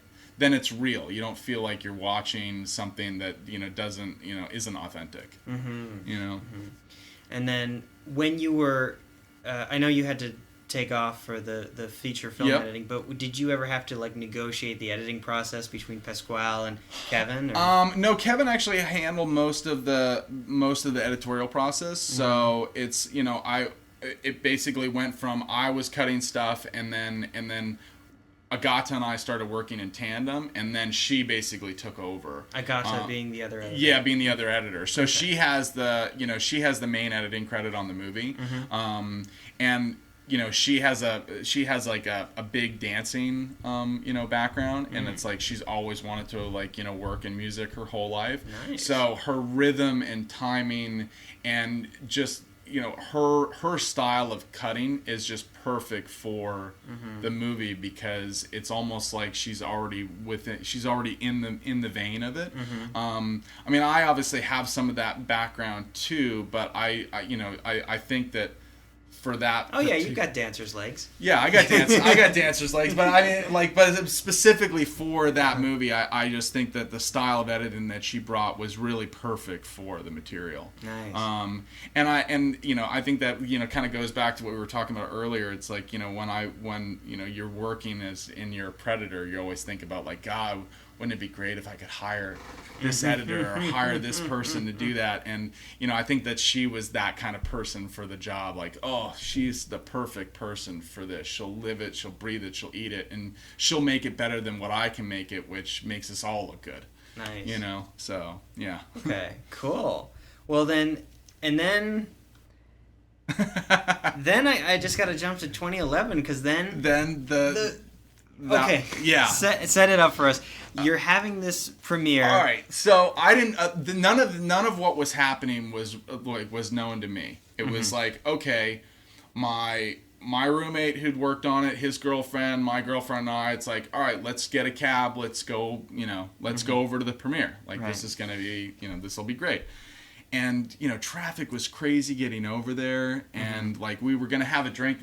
it's real. You don't feel like you're watching something that doesn't isn't authentic. And then when you were, I know you had to take off for the feature film editing, but did you ever have to like negotiate the editing process between Pasquale and Kevin? Or? No, Kevin actually handled most of the editorial process. So it's it basically went from I was cutting stuff, and then Agata and I started working in tandem, and then she basically took over. Agata being the other editor. Yeah, being the other editor. So she has the main editing credit on the movie, and she has like a big dancing background, and it's like she's always wanted to work in music her whole life. Nice. So her rhythm and timing and just her style of cutting is just perfect for the movie, because it's almost like she's already in the vein of it. I mean, I obviously have some of that background too, but I think that for that. Oh yeah, you've got dancer's legs. Yeah, I got dancer's legs, but I mean, but specifically for that movie, I just think that the style of editing that she brought was really perfect for the material. Nice. And I think that kind of goes back to what we were talking about earlier. It's like when you're working as in your Predator, you always think about like, God, wouldn't it be great if I could hire this editor or hire this person to do that? And, I think that she was that kind of person for the job. Like, oh, she's the perfect person for this. She'll live it, she'll breathe it, she'll eat it, and she'll make it better than what I can make it, which makes us all look good. Nice. So, yeah. Okay, cool. Well, then I just got to jump to 2011, because then okay, yeah. Set it up for us. You're having this premiere. All right. So I didn't. None of what was happening was known to me. It was like, okay, my roommate who'd worked on it, his girlfriend, my girlfriend, and I. It's like, all right, let's get a cab. Let's go. Let's go over to the premiere. Like, this is gonna be. This will be great. And traffic was crazy getting over there, and like we were gonna have a drink,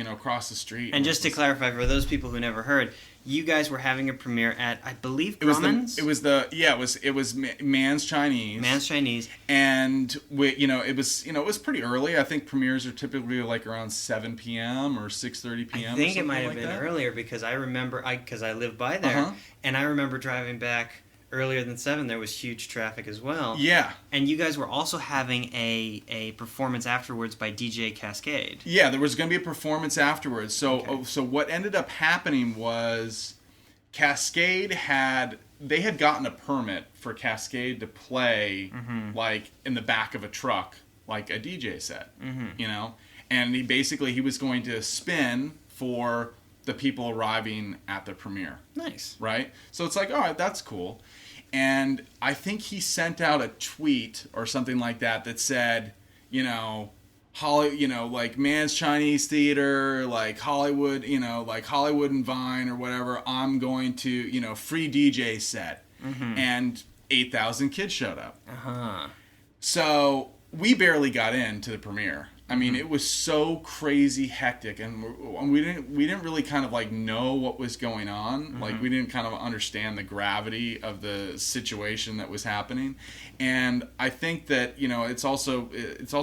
across the street. And just to clarify for those people who never heard, you guys were having a premiere at, I believe, Grumman's? It was Man's Chinese. Man's Chinese. And it was pretty early. I think premieres are typically like around 7 p.m. or 6:30 p.m. I think it might have been earlier, because I remember because I lived by there, and I remember driving back earlier than 7. There was huge traffic as well. Yeah. And you guys were also having a performance afterwards by DJ Cascade. Yeah, there was going to be a performance afterwards. So what ended up happening was Cascade had gotten a permit for Cascade to play like in the back of a truck, like a DJ set, and he was going to spin for the people arriving at the premiere. Nice. Right? So it's like, all right, that's cool. And I think he sent out a tweet or something like that said, like Man's Chinese Theater, like Hollywood, like Hollywood and Vine or whatever, I'm going to, free DJ set. And 8,000 kids showed up. So we barely got into the premiere. I mean, it was so crazy hectic, and we didn't really kind of like know what was going on. Like, we didn't kind of understand the gravity of the situation that was happening. And I think that it's also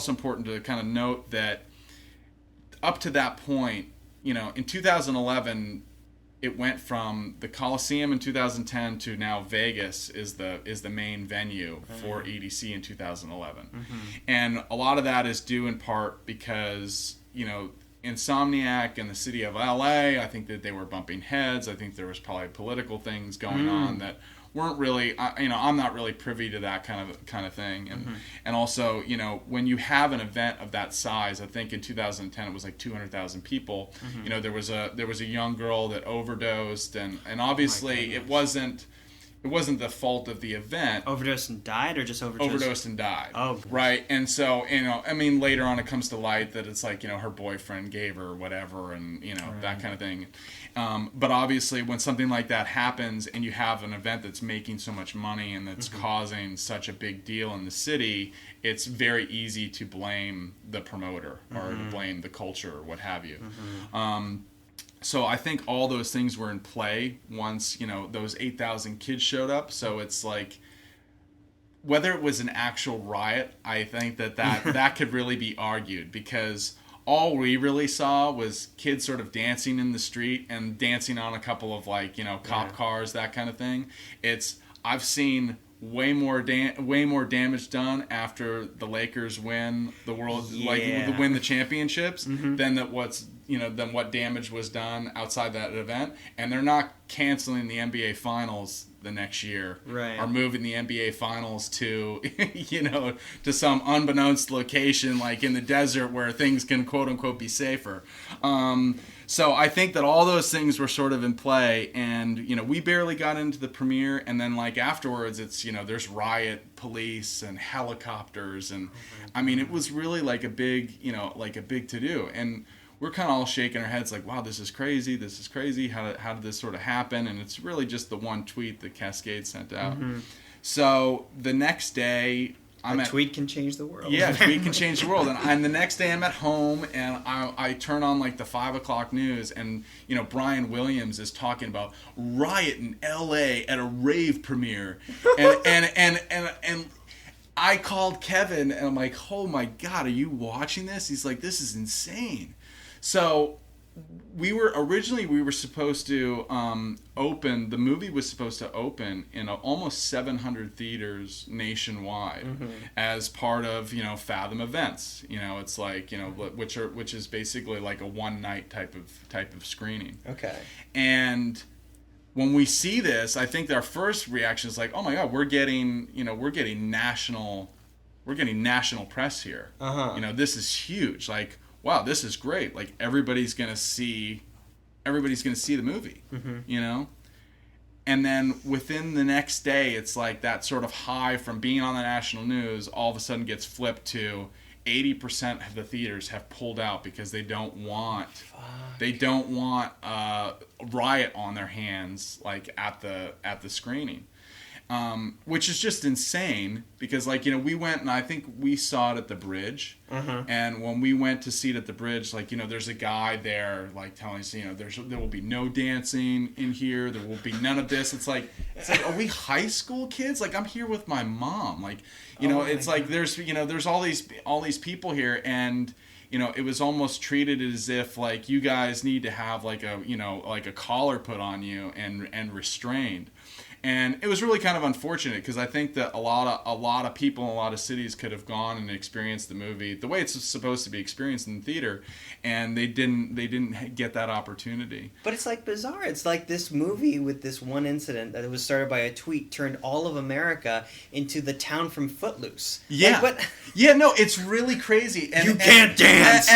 important to kind of note that up to that point, in 2011, it went from the Coliseum in 2010 to now Vegas is the main venue for EDC in 2011. And a lot of that is due in part because, Insomniac and the city of LA, I think that they were bumping heads. I think there was probably political things going on that weren't really, I'm not really privy to that kind of thing. And also, when you have an event of that size, I think in 2010 it was like 200,000 people. There was a young girl that overdosed, and obviously it wasn't the fault of the event. Overdosed and died, or just overdosed? Overdosed and died. Oh. Right. And so, later on it comes to light that it's like, her boyfriend gave her whatever, and, that kind of thing. But obviously when something like that happens and you have an event that's making so much money and that's causing such a big deal in the city, it's very easy to blame the promoter or to blame the culture or what have you. So I think all those things were in play once, those 8,000 kids showed up. So it's like, whether it was an actual riot, I think that could really be argued, because all we really saw was kids sort of dancing in the street and dancing on a couple of cop cars, that kind of thing. I've seen way more damage done after the Lakers win the world, win the championships than what damage was done outside that event. And they're not canceling the NBA Finals the next year, right? Or moving the NBA Finals to to some unbeknownst location like in the desert where things can quote unquote be safer. So I think that all those things were sort of in play, and we barely got into the premiere, and then like afterwards, it's there's riot police and helicopters, and I mean it was really like a big to do, and we're kind of all shaking our heads like, wow, this is crazy. How did this sort of happen? And it's really just the one tweet that Cascade sent out. So the next day, a tweet can change the world. Yeah, a tweet can change the world. And the next day I'm at home and I turn on like the 5 o'clock news, and Brian Williams is talking about riot in LA at a rave premiere. And I called Kevin and I'm like, oh my God, are you watching this? He's like, this is insane. So we were supposed to open, the movie was supposed to open in almost 700 theaters nationwide as part of Fathom events. It's like which is basically like a one night type of screening. Okay. And when we see this, I think our first reaction is like, oh my God, we're getting national press here. This is huge. Like, wow, this is great. Like everybody's gonna see the movie, And then within the next day, it's like that sort of high from being on the national news all of a sudden gets flipped to 80% of the theaters have pulled out because they don't want a riot on their hands like at the screening. Which is just insane because we went and I think we saw it at the Bridge, and when we went to see it at the Bridge, there's a guy there like telling us there will be no dancing in here, there will be none of this. It's like are we high school kids? Like I'm here with my mom, it's like there's all these people here, and it was almost treated as if like you guys need to have like a collar put on you and restrained. And it was really kind of unfortunate because I think that a lot of people in a lot of cities could have gone and experienced the movie the way it's supposed to be experienced in the theater, and they didn't get that opportunity. But it's like bizarre. It's like this movie with this one incident that was started by a tweet turned all of America into the town from Footloose. Yeah, no, it's really crazy. And, you can't dance.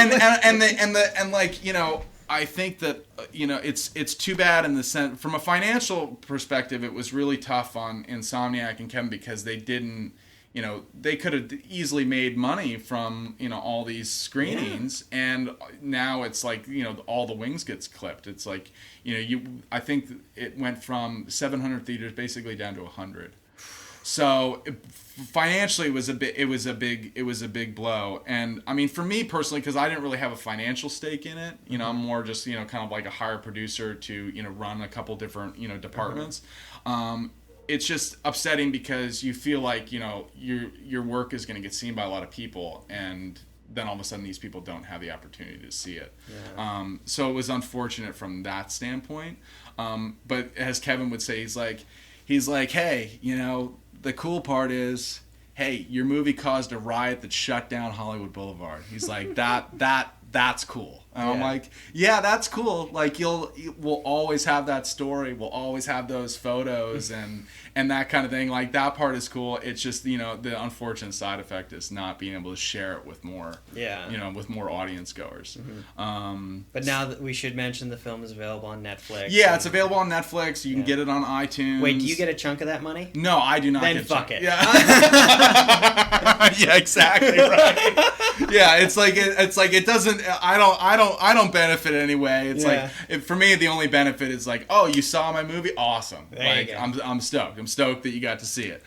I think that it's too bad in the sense from a financial perspective. It was really tough on Insomniac and Kevin because they didn't, they could have easily made money from all these screenings, and now it's like all the wings gets clipped. It's like I think it went from 700 theaters basically down to 100. So financially, it was a big blow. And I mean, for me personally, because I didn't really have a financial stake in it, I'm more just kind of like a hired producer to run a couple different departments. It's just upsetting because you feel like your work is going to get seen by a lot of people, and then all of a sudden these people don't have the opportunity to see it. So it was unfortunate from that standpoint. But as Kevin would say, he's like, hey, the cool part is, hey, your movie caused a riot that shut down Hollywood Boulevard. He's like, that's cool. And I'm like, yeah, that's cool. Like we'll always have that story. We'll always have those photos and that kind of thing. Like that part is cool. It's just, the unfortunate side effect is not being able to share it with more, with more audience goers. But now that we should mention the film is available on Netflix. Yeah, it's available on Netflix. You can get it on iTunes. Wait, do you get a chunk of that money? No, I do not. Then fuck it. Yeah. Yeah, exactly right. Yeah, it's like it doesn't. I don't benefit anyway. It's for me, the only benefit is like, oh, you saw my movie, awesome. I'm stoked. I'm stoked that you got to see it.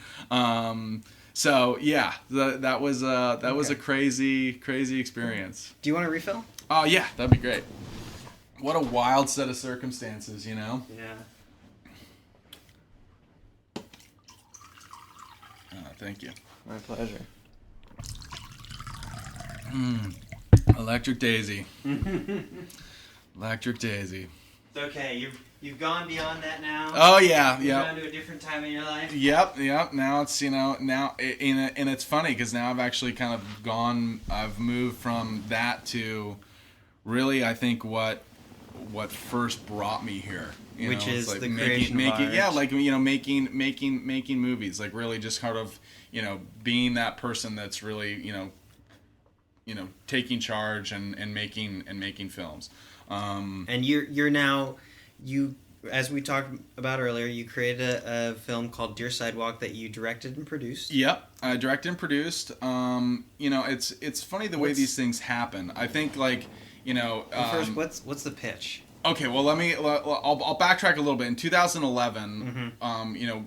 So yeah, that was a crazy experience. Do you want a refill? Oh yeah, that'd be great. What a wild set of circumstances, Yeah. Thank you. My pleasure. Electric Daisy. Electric Daisy. It's okay. You've gone beyond that now. Oh yeah, You've gone to a different time in your life. Yep. Now it's and it's funny because now I've actually kind of gone. I've moved from that to really, I think what first brought me here, which is like the creation of art. Yeah, like making movies, like really just kind of being that person that's really taking charge and making films. And you're now, as we talked about earlier, you created a film called Dear Sidewalk that you directed and produced. Yep, I directed and produced. It's funny the way these things happen. I think first, what's the pitch? Okay, well I'll backtrack a little bit. In 2011,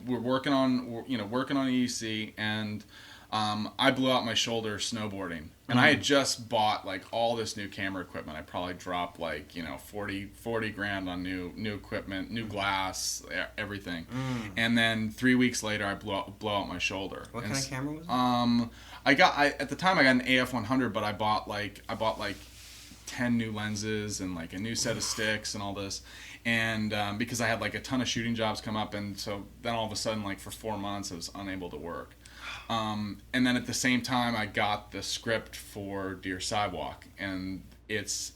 we're working on EDC, and I blew out my shoulder snowboarding, and I had just bought like all this new camera equipment. I probably dropped 40 grand on new equipment, new glass, everything. And then 3 weeks later, I blow out my shoulder. What kind of camera was it? At the time I got an AF 100, but I bought 10 new lenses and like a new set of sticks and all this, and because I had like a ton of shooting jobs come up, and so then all of a sudden, like for 4 months, I was unable to work. And then at the same time, I got the script for Dear Sidewalk, and it's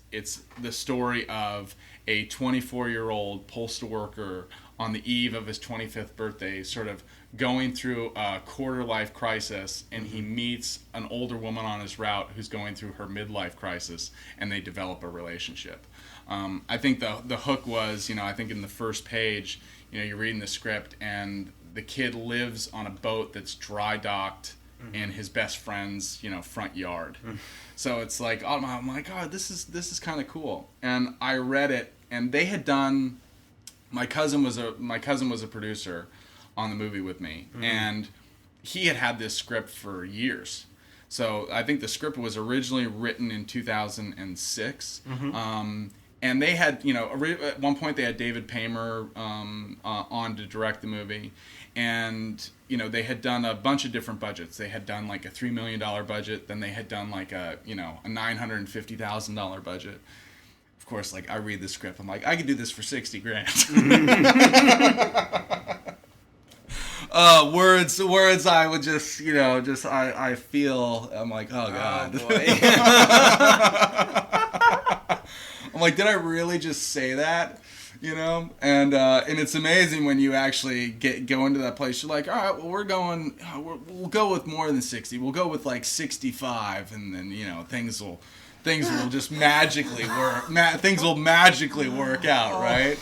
the story of a 24-year-old postal worker on the eve of his 25th birthday, sort of going through a quarter-life crisis, and he meets an older woman on his route who's going through her midlife crisis, and they develop a relationship. I think the hook was, I think in the first page, you're reading the script, and the kid lives on a boat that's dry docked in his best friend's, front yard. So it's like, I'm like, oh, this is kind of cool. And I read it, and they had done. My cousin was a producer on the movie with me, and he had this script for years. So I think the script was originally written in 2006. And they had, at one point they had David Paymer on to direct the movie. And, they had done a bunch of different budgets. They had done like a $3 million budget. Then they had done like a $950,000 budget. Of course, like I read the script. I'm like, I could do this for 60 grand. Words I would just, I feel, I'm like, oh God. Oh, boy. I'm like, did I really just say that? And it's amazing when you actually go into that place. You're like, all right, well, we'll go with more than 60. We'll go with like 65, and then things will just magically work. Things will magically work out, right?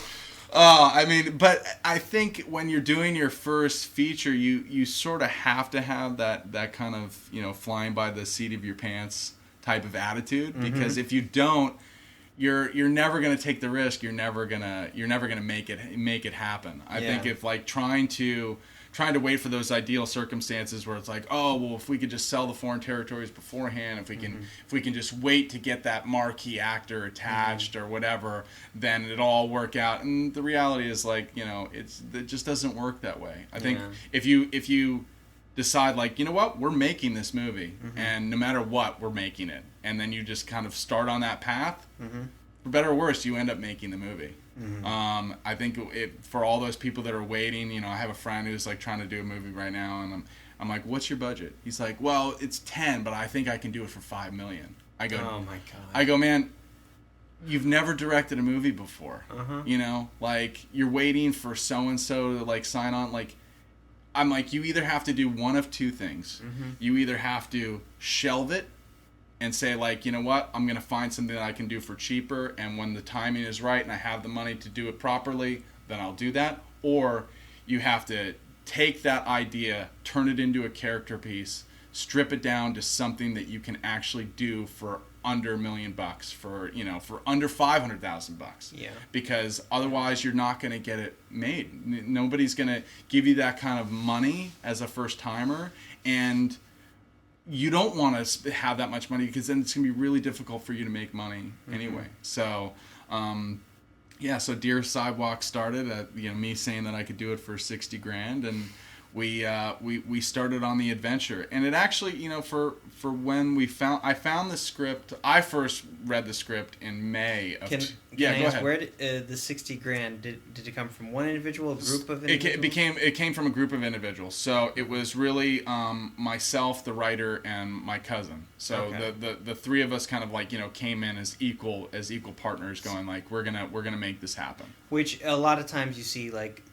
But I think when you're doing your first feature, you sort of have to have that kind of flying by the seat of your pants type of attitude, because if you don't, you're never gonna take the risk. You're never gonna make it happen. I think if like trying to wait for those ideal circumstances where it's like, oh well, if we could just sell the foreign territories beforehand, if we can just wait to get that marquee actor attached or whatever, then it'll all work out. And the reality is like, it just doesn't work that way. I think if you decide like, what, we're making this movie, and no matter what, we're making it, and then you just kind of start on that path, for better or worse, you end up making the movie. I think for all those people that are waiting, I have a friend who's like trying to do a movie right now, and I'm like, what's your budget? He's like, well, it's 10, but I think I can do it for $5 million. I go, oh my God. I go, man, you've never directed a movie before. Like you're waiting for so-and-so to like sign on. Like, I'm like, you either have to do one of two things. You either have to shelve it and say like, you know what, I'm going to find something that I can do for cheaper, and when the timing is right and I have the money to do it properly, then I'll do that. Or you have to take that idea, turn it into a character piece, strip it down to something that you can actually do for under $1 million, for under $500,000. Yeah. Because otherwise you're not going to get it made. Nobody's going to give you that kind of money as a first timer, and you don't want to have that much money because then it's going to be really difficult for you to make money anyway. So, so Dear Sidewalk started at me saying that I could do it for 60 grand, and we started on the adventure. And it actually, for when I found the script. I first read the script in May of. Can go I ask, ahead. where did the $60,000 did it come from? One individual, a group of individuals? It came from a group of individuals. So it was really myself, the writer, and my cousin. So the three of us kind of like came in as equal partners, going like we're gonna make this happen. Which a lot of times you see like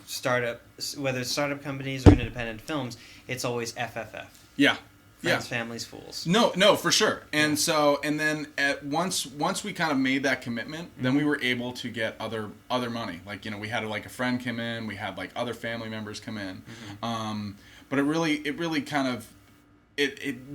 startup, whether it's startup companies or independent films, it's always FFF. Yeah. Friends, families, fools. No, for sure. And then once we kind of made that commitment, then we were able to get other money. Like we had like a friend come in, we had like other family members come in. But it really kind of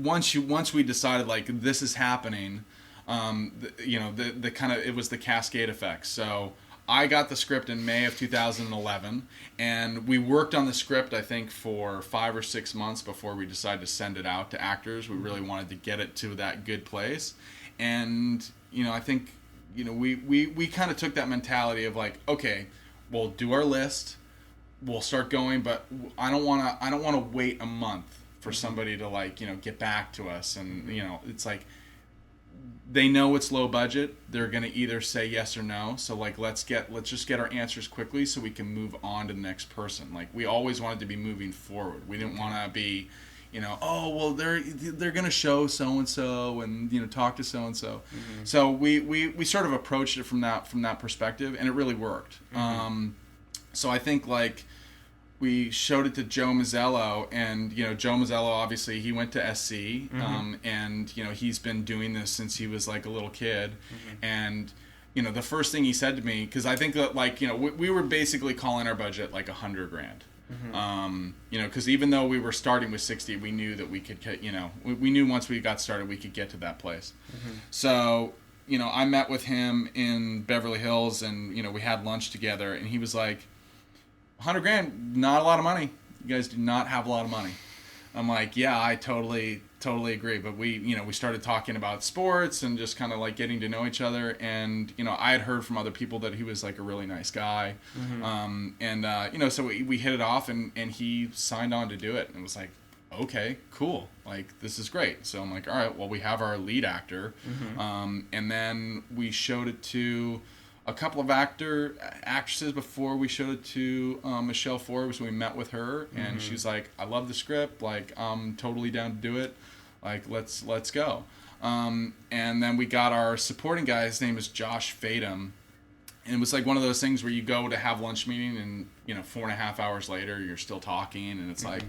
once we decided like this is happening, the kind of it was the cascade effect. So I got the script in May of 2011, and we worked on the script, I think, for 5 or 6 months before we decided to send it out to actors. We really wanted to get it to that good place. And, I think, we kind of took that mentality of like, okay, we'll do our list, we'll start going, but I don't want to wait a month for somebody to like, get back to us. And, it's like, they know it's low budget. They're going to either say yes or no. So like let's just get our answers quickly so we can move on to the next person. Like we always wanted to be moving forward. We didn't want to be, oh well they're going to show so and so and talk to so and so. So we sort of approached it from that perspective, and it really worked. So I think like we showed it to Joe Mazzello, and Joe Mazzello, obviously he went to SC, and he's been doing this since he was like a little kid. And the first thing he said to me, because I think that like we were basically calling our budget like $100,000, because even though we were starting with 60, we knew that we could get, we knew once we got started we could get to that place. So I met with him in Beverly Hills, and we had lunch together, and he was like, $100,000, not a lot of money. You guys do not have a lot of money. I'm like, yeah, I totally agree. But we started talking about sports and just kind of like getting to know each other. And, I had heard from other people that he was like a really nice guy. So we hit it off, and he signed on to do it, and was like, okay, cool. Like, this is great. So I'm like, all right, well, we have our lead actor. And then we showed it to a couple of actresses before we showed it to Michelle Forbes. We met with her, and she's like, I love the script, like I'm totally down to do it, like let's go. And then we got our supporting guy. His name is Josh Fadum, and it was like one of those things where you go to have lunch meeting, and 4.5 hours later you're still talking, and it's like,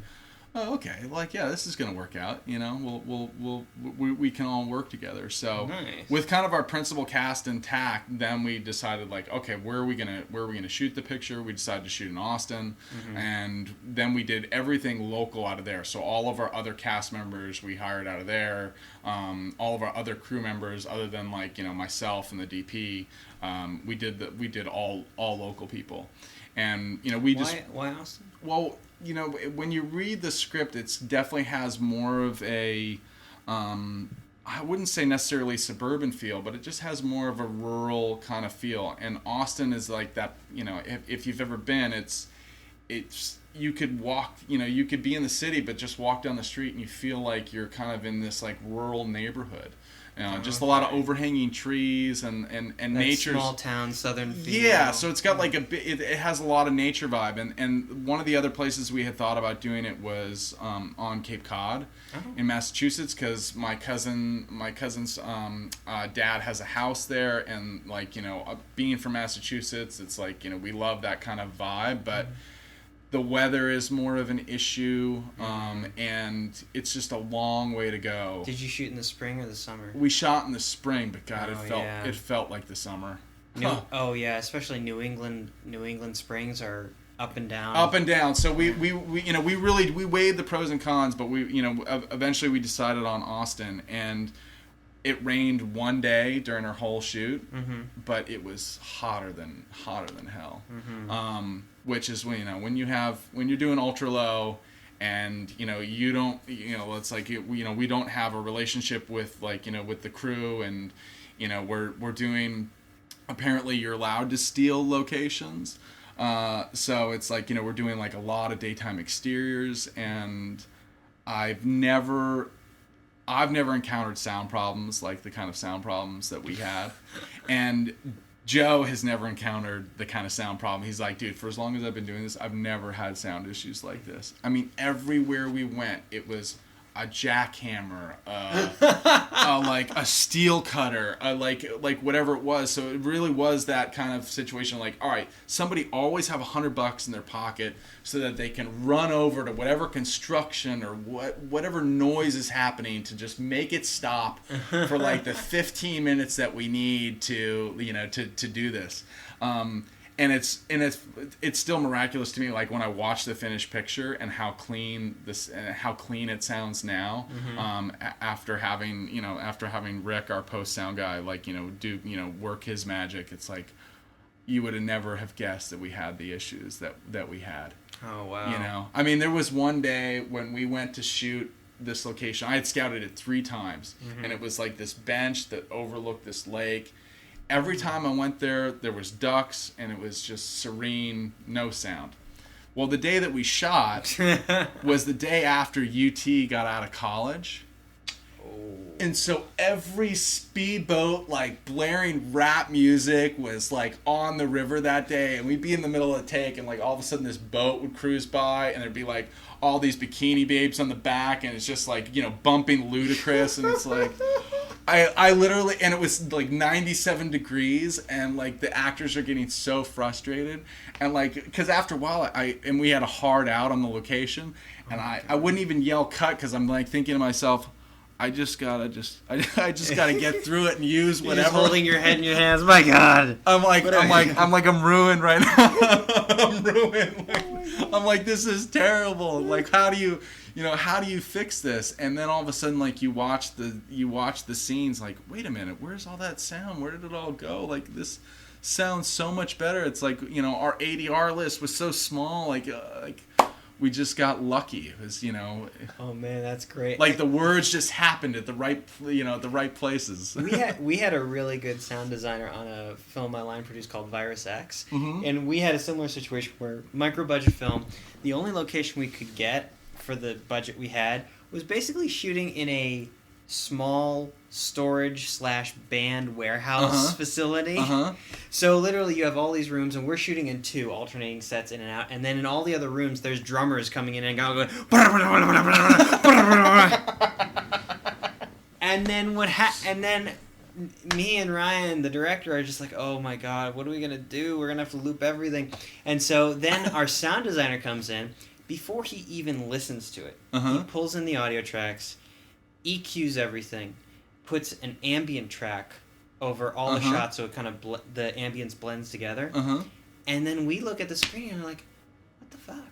oh, okay, like, yeah, this is gonna work out. We can all work together. So nice. With kind of our principal cast intact, then we decided like, okay, where are we gonna shoot the picture? We decided to shoot in Austin, and then we did everything local out of there. So all of our other cast members we hired out of there. All of our other crew members, other than like myself and the DP, we did all local people, and why Austin? Well, when you read the script, it definitely has more of a, I wouldn't say necessarily suburban feel, but it just has more of a rural kind of feel. And Austin is like that, if you've ever been, it's you could walk, you could be in the city, but just walk down the street and you feel like you're kind of in this like rural neighborhood. Just a lot of overhanging trees and nature. Small town southern feel. Yeah, so it's got like it has a lot of nature vibe, and one of the other places we had thought about doing it was on Cape Cod in Massachusetts, because my cousin's dad has a house there, and like being from Massachusetts, it's like we love that kind of vibe, but the weather is more of an issue, and it's just a long way to go. Did you shoot in the spring or the summer? We shot in the spring, but God, it felt like the summer. Oh yeah, especially New England springs are up and down. Up and down. So we weighed the pros and cons, but eventually we decided on Austin, and it rained one day during our whole shoot, but it was hotter than hell. Which is when you're doing ultra low, and you don't it's like we don't have a relationship with with the crew, and we're doing, apparently you're allowed to steal locations. So it's like, we're doing like a lot of daytime exteriors, and I've never encountered sound problems like the kind of sound problems that we had. And Joe has never encountered the kind of sound problem. He's like, dude, for as long as I've been doing this, I've never had sound issues like this. I mean, everywhere we went, it was a jackhammer, like a steel cutter, like whatever it was. So it really was that kind of situation. Like, all right, somebody always have $100 in their pocket so that they can run over to whatever construction or whatever noise is happening to just make it stop for like the 15 minutes that we need to do this. And it's still miraculous to me, like when I watch the finished picture and how clean it sounds now. After having Rick, our post sound guy, work his magic. It's like you would have never have guessed that we had the issues that we had. Oh wow! I mean, there was one day when we went to shoot this location. I had scouted it 3 times, and it was like this bench that overlooked this lake. Every time I went there was ducks, and it was just serene, no sound. Well, the day that we shot was the day after UT got out of college. Oh. And so every speedboat, like, blaring rap music was, like, on the river that day. And we'd be in the middle of the take, and, like, all of a sudden this boat would cruise by, and there'd be, like, all these bikini babes on the back, and it's just, like, bumping Ludacris, and it's, like... I literally, and it was like 97 degrees, and like the actors are getting so frustrated, and like, because after a while, we had a hard out on the location, and I wouldn't even yell cut, because I'm like thinking to myself, I just gotta get through it and use whatever. You're just holding your head in your hands. My God. I'm ruined right now. I'm ruined. I'm like, this is terrible. Like, how do you fix this? And then all of a sudden, like, you watch the scenes, like, wait a minute, where's all that sound? Where did it all go? Like, this sounds so much better. It's like, our ADR list was so small, like we just got lucky. It was, Oh man, that's great. Like the words just happened at the right places. we had a really good sound designer on a film my line produced called Virus X, mm-hmm. and we had a similar situation where micro budget film. The only location we could get for the budget we had was basically shooting in a small storage/band warehouse facility. So literally you have all these rooms, and we're shooting in 2 alternating sets in and out, and then in all the other rooms there's drummers coming in and going and then me and Ryan, the director, are just like, oh my God, what are we gonna do? We're gonna have to loop everything. And so then our sound designer comes in. Before he even listens to it, he pulls in the audio tracks, EQs everything, puts an ambient track over all the shots so it kind of the ambience blends together. And then we look at the screen and we're like, what the fuck?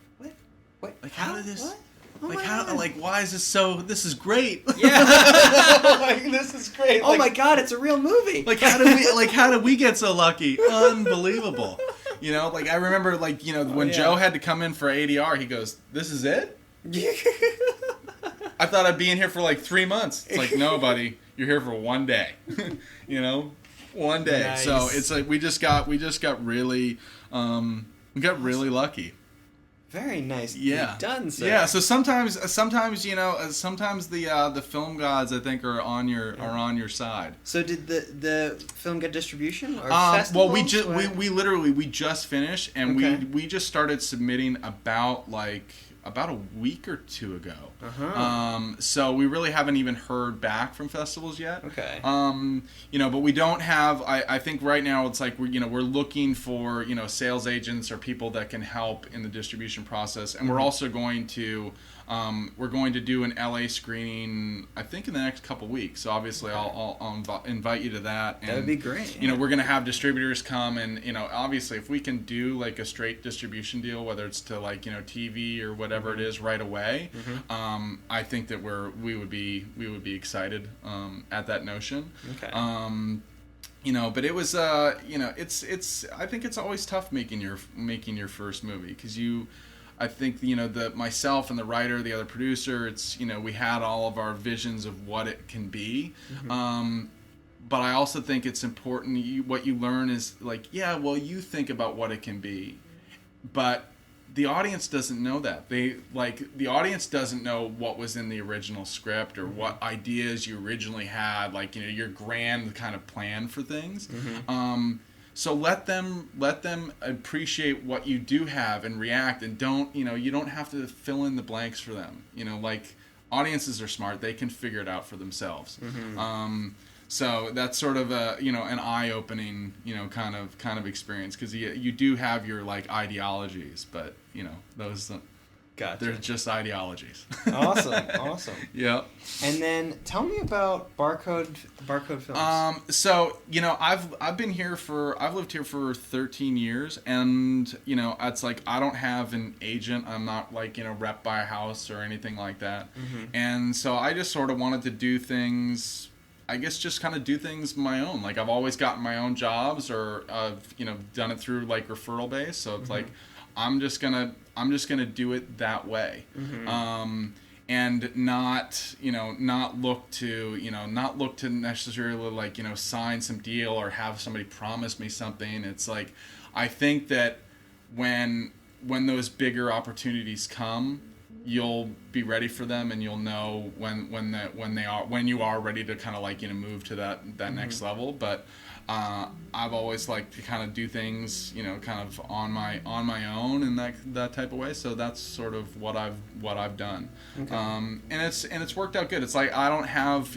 What? Like, how did this... What? Oh like, how? God. Like, why is this so... This is great. Yeah. Like, this is great. Oh, like, my God, it's a real movie. Like, how did we get so lucky? Unbelievable. Like, I remember, like, when Joe had to come in for ADR, he goes, this is it? I thought I'd be in here for, like, 3 months. It's like, no, buddy, you're here for 1 day. 1 day. Nice. So it's like, we just got really, really lucky. Very nice. Yeah. Done, sir. Yeah. So sometimes the film gods, I think, are on your side. So did the film get distribution or festivals? Well, we just finished, and we just started submitting about a week or 2 ago. So we really haven't even heard back from festivals yet. Okay. But we don't have. I think right now it's like we're looking for sales agents or people that can help in the distribution process, and we're also going to. We're going to do an LA screening, I think, in the next couple weeks. So obviously, I'll invite you to that. And, that would be great. We're going to have distributors come, and obviously, if we can do like a straight distribution deal, whether it's to like TV or whatever it is right away, I think that we would be excited at that notion. Okay. But it was it's I think it's always tough making your first movie because I think myself and the writer, the other producer, it's we had all of our visions of what it can be, but I also think it's important. What you learn is like, you think about what it can be, but the audience doesn't know that. The audience doesn't know what was in the original script or what ideas you originally had, like, you know, your grand kind of plan for things. So let them appreciate what you do have and react, and you don't have to fill in the blanks for them. You know, like, audiences are smart; they can figure it out for themselves. So that's sort of an eye-opening, kind of experience, because you do have your, like, ideologies, but those Gotcha. They're just ideologies. Awesome. Yeah. And then tell me about Barcode Films. So I've lived here for 13 years, and it's like I don't have an agent. I'm not like rep by a house or anything like that, and so I just sort of wanted to do things. I guess just kind of do things my own. Like, I've always gotten my own jobs, or I've done it through like referral base. So it's like I'm just gonna do it that way, and not look to necessarily like sign some deal or have somebody promise me something. It's like I think that when those bigger opportunities come, you'll be ready for them, and you'll know when you are ready to kind of like move to that next level. But I've always liked to kind of do things kind of on my own in that type of way. So that's sort of what I've done. Okay. And it's worked out good. It's like I don't have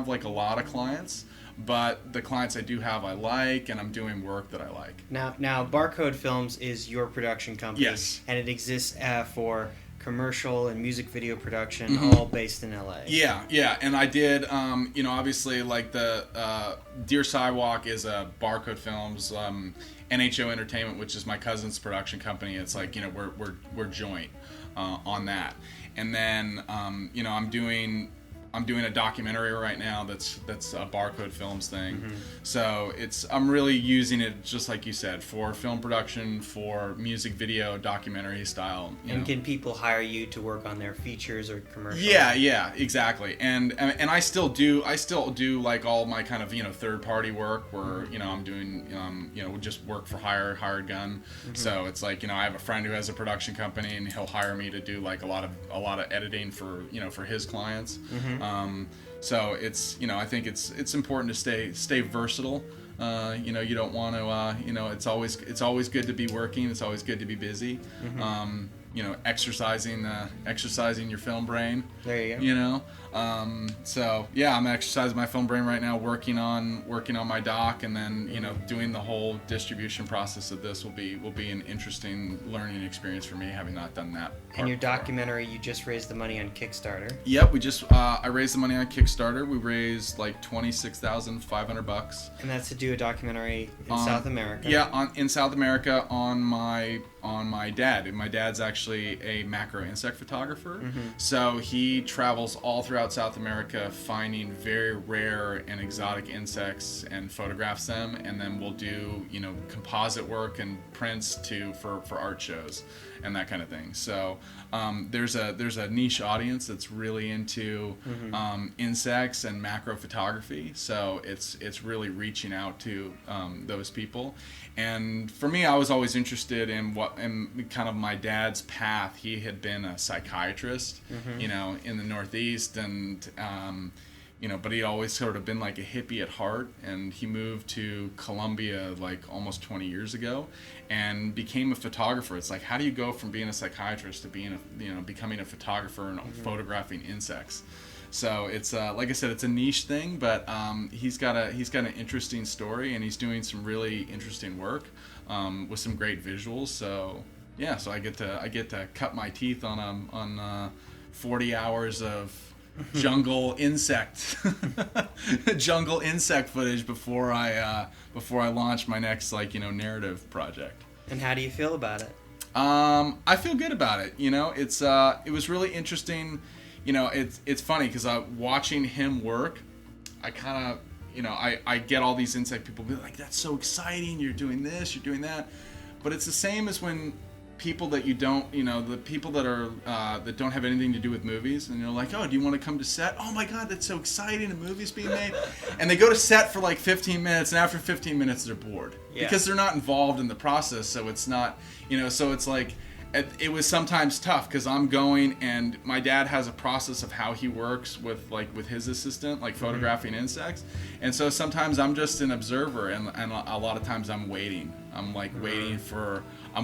like a lot of clients, but the clients I do have I like, and I'm doing work that I like. Now Barcode Films is your production company. Yes. And it exists for commercial and music video production, all based in LA. Yeah, and I did, obviously, like the Deer Sidewalk is a Barcode Films, NHO Entertainment, which is my cousin's production company. It's like we're joint on that, and then I'm doing a documentary right now that's a Barcode Films thing. So I'm really using it, just like you said, for film production, for music video, documentary style. And can people hire you to work on their features or commercials? Yeah, exactly. And I still do like all my kind of third party work where I'm doing just work for hired gun. So it's like I have a friend who has a production company, and he'll hire me to do like a lot of editing for for his clients. So it's I think it's important to stay versatile. You don't want to it's always good to be working. It's always good to be busy. Exercising your film brain. There you go. So yeah, I'm exercising my film brain right now, working on my doc, and then doing the whole distribution process of this will be an interesting learning experience for me, having not done that. And your documentary, you just raised the money on Kickstarter. Yep, we just I raised the money on Kickstarter. We raised like $26,500. And that's to do a documentary in South America. Yeah, in South America on my dad. And my dad's actually a macro insect photographer, so he travels all throughout South America finding very rare and exotic insects and photographs them, and then we'll do composite work and prints for art shows and that kind of thing. So there's a niche audience that's really into insects and macro photography. So it's really reaching out to those people. And for me, I was always interested in kind of my dad's path. He had been a psychiatrist, in the Northeast, and but he'd always sort of been like a hippie at heart, and he moved to Colombia like almost 20 years ago and became a photographer. It's like, how do you go from being a psychiatrist to being becoming a photographer and photographing insects? So it's like I said, it's a niche thing, but he's got an interesting story, and he's doing some really interesting work with some great visuals. So yeah, so I get to cut my teeth on 40 hours of jungle insect footage before I launch my next narrative project. And how do you feel about it? I feel good about it. It was really interesting. It's funny because watching him work, I kind of I get all these insect people be like, that's so exciting, you're doing this, you're doing that, but it's the same as when people that you don't, the people that are that don't have anything to do with movies, and you're like, oh, do you want to come to set? Oh my God, that's so exciting! A movie's being made, and they go to set for like 15 minutes, and after 15 minutes they're bored because they're not involved in the process. So it's not, so it's like. It was sometimes tough because I'm going, and my dad has a process of how he works with his assistant, like photographing insects, and so sometimes I'm just an observer, and a lot of times I'm waiting. I'm like waiting for a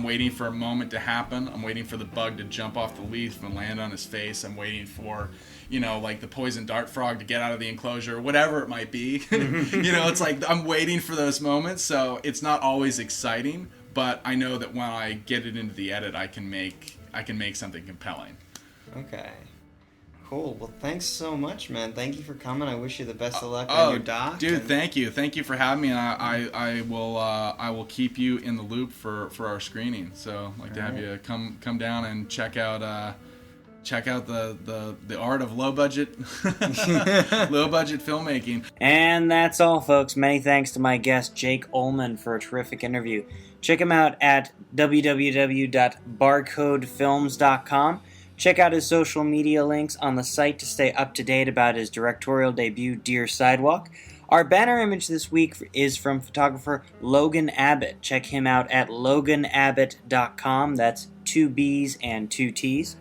moment to happen. I'm waiting for the bug to jump off the leaf and land on his face. I'm waiting for like the poison dart frog to get out of the enclosure, whatever it might be. It's like I'm waiting for those moments, so it's not always exciting. But I know that when I get it into the edit, I can make something compelling. Okay. Cool. Well, thanks so much, man. Thank you for coming. I wish you the best of luck on your doc. Dude, thank you. Thank you for having me. And I will keep you in the loop for our screening. So I'd like to have you come down and check out the art of low budget filmmaking. And that's all, folks. Many thanks to my guest Jake Ullman for a terrific interview. Check him out at www.barcodefilms.com. Check out his social media links on the site to stay up to date about his directorial debut, Dear Sidewalk. Our banner image this week is from photographer Logan Abbott. Check him out at loganabbott.com. That's 2 B's and 2 T's.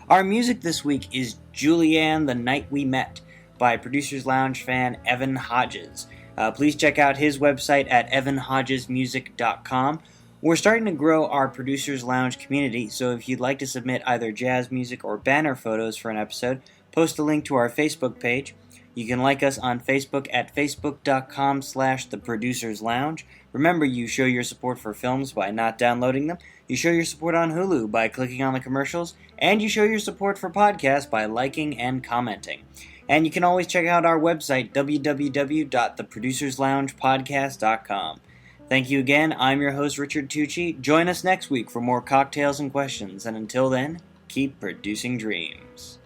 Our music this week is Julianne the Night We Met by Producers Lounge fan Evan Hodges. Please check out his website at evanhodgesmusic.com. We're starting to grow our Producers Lounge community, so if you'd like to submit either jazz music or banner photos for an episode, post a link to our Facebook page. You can like us on Facebook at facebook.com/theproducerslounge. Remember, you show your support for films by not downloading them, you show your support on Hulu by clicking on the commercials, and you show your support for podcasts by liking and commenting. And you can always check out our website, www.theproducersloungepodcast.com. Thank you again. I'm your host, Richard Tucci. Join us next week for more cocktails and questions, and until then, keep producing dreams.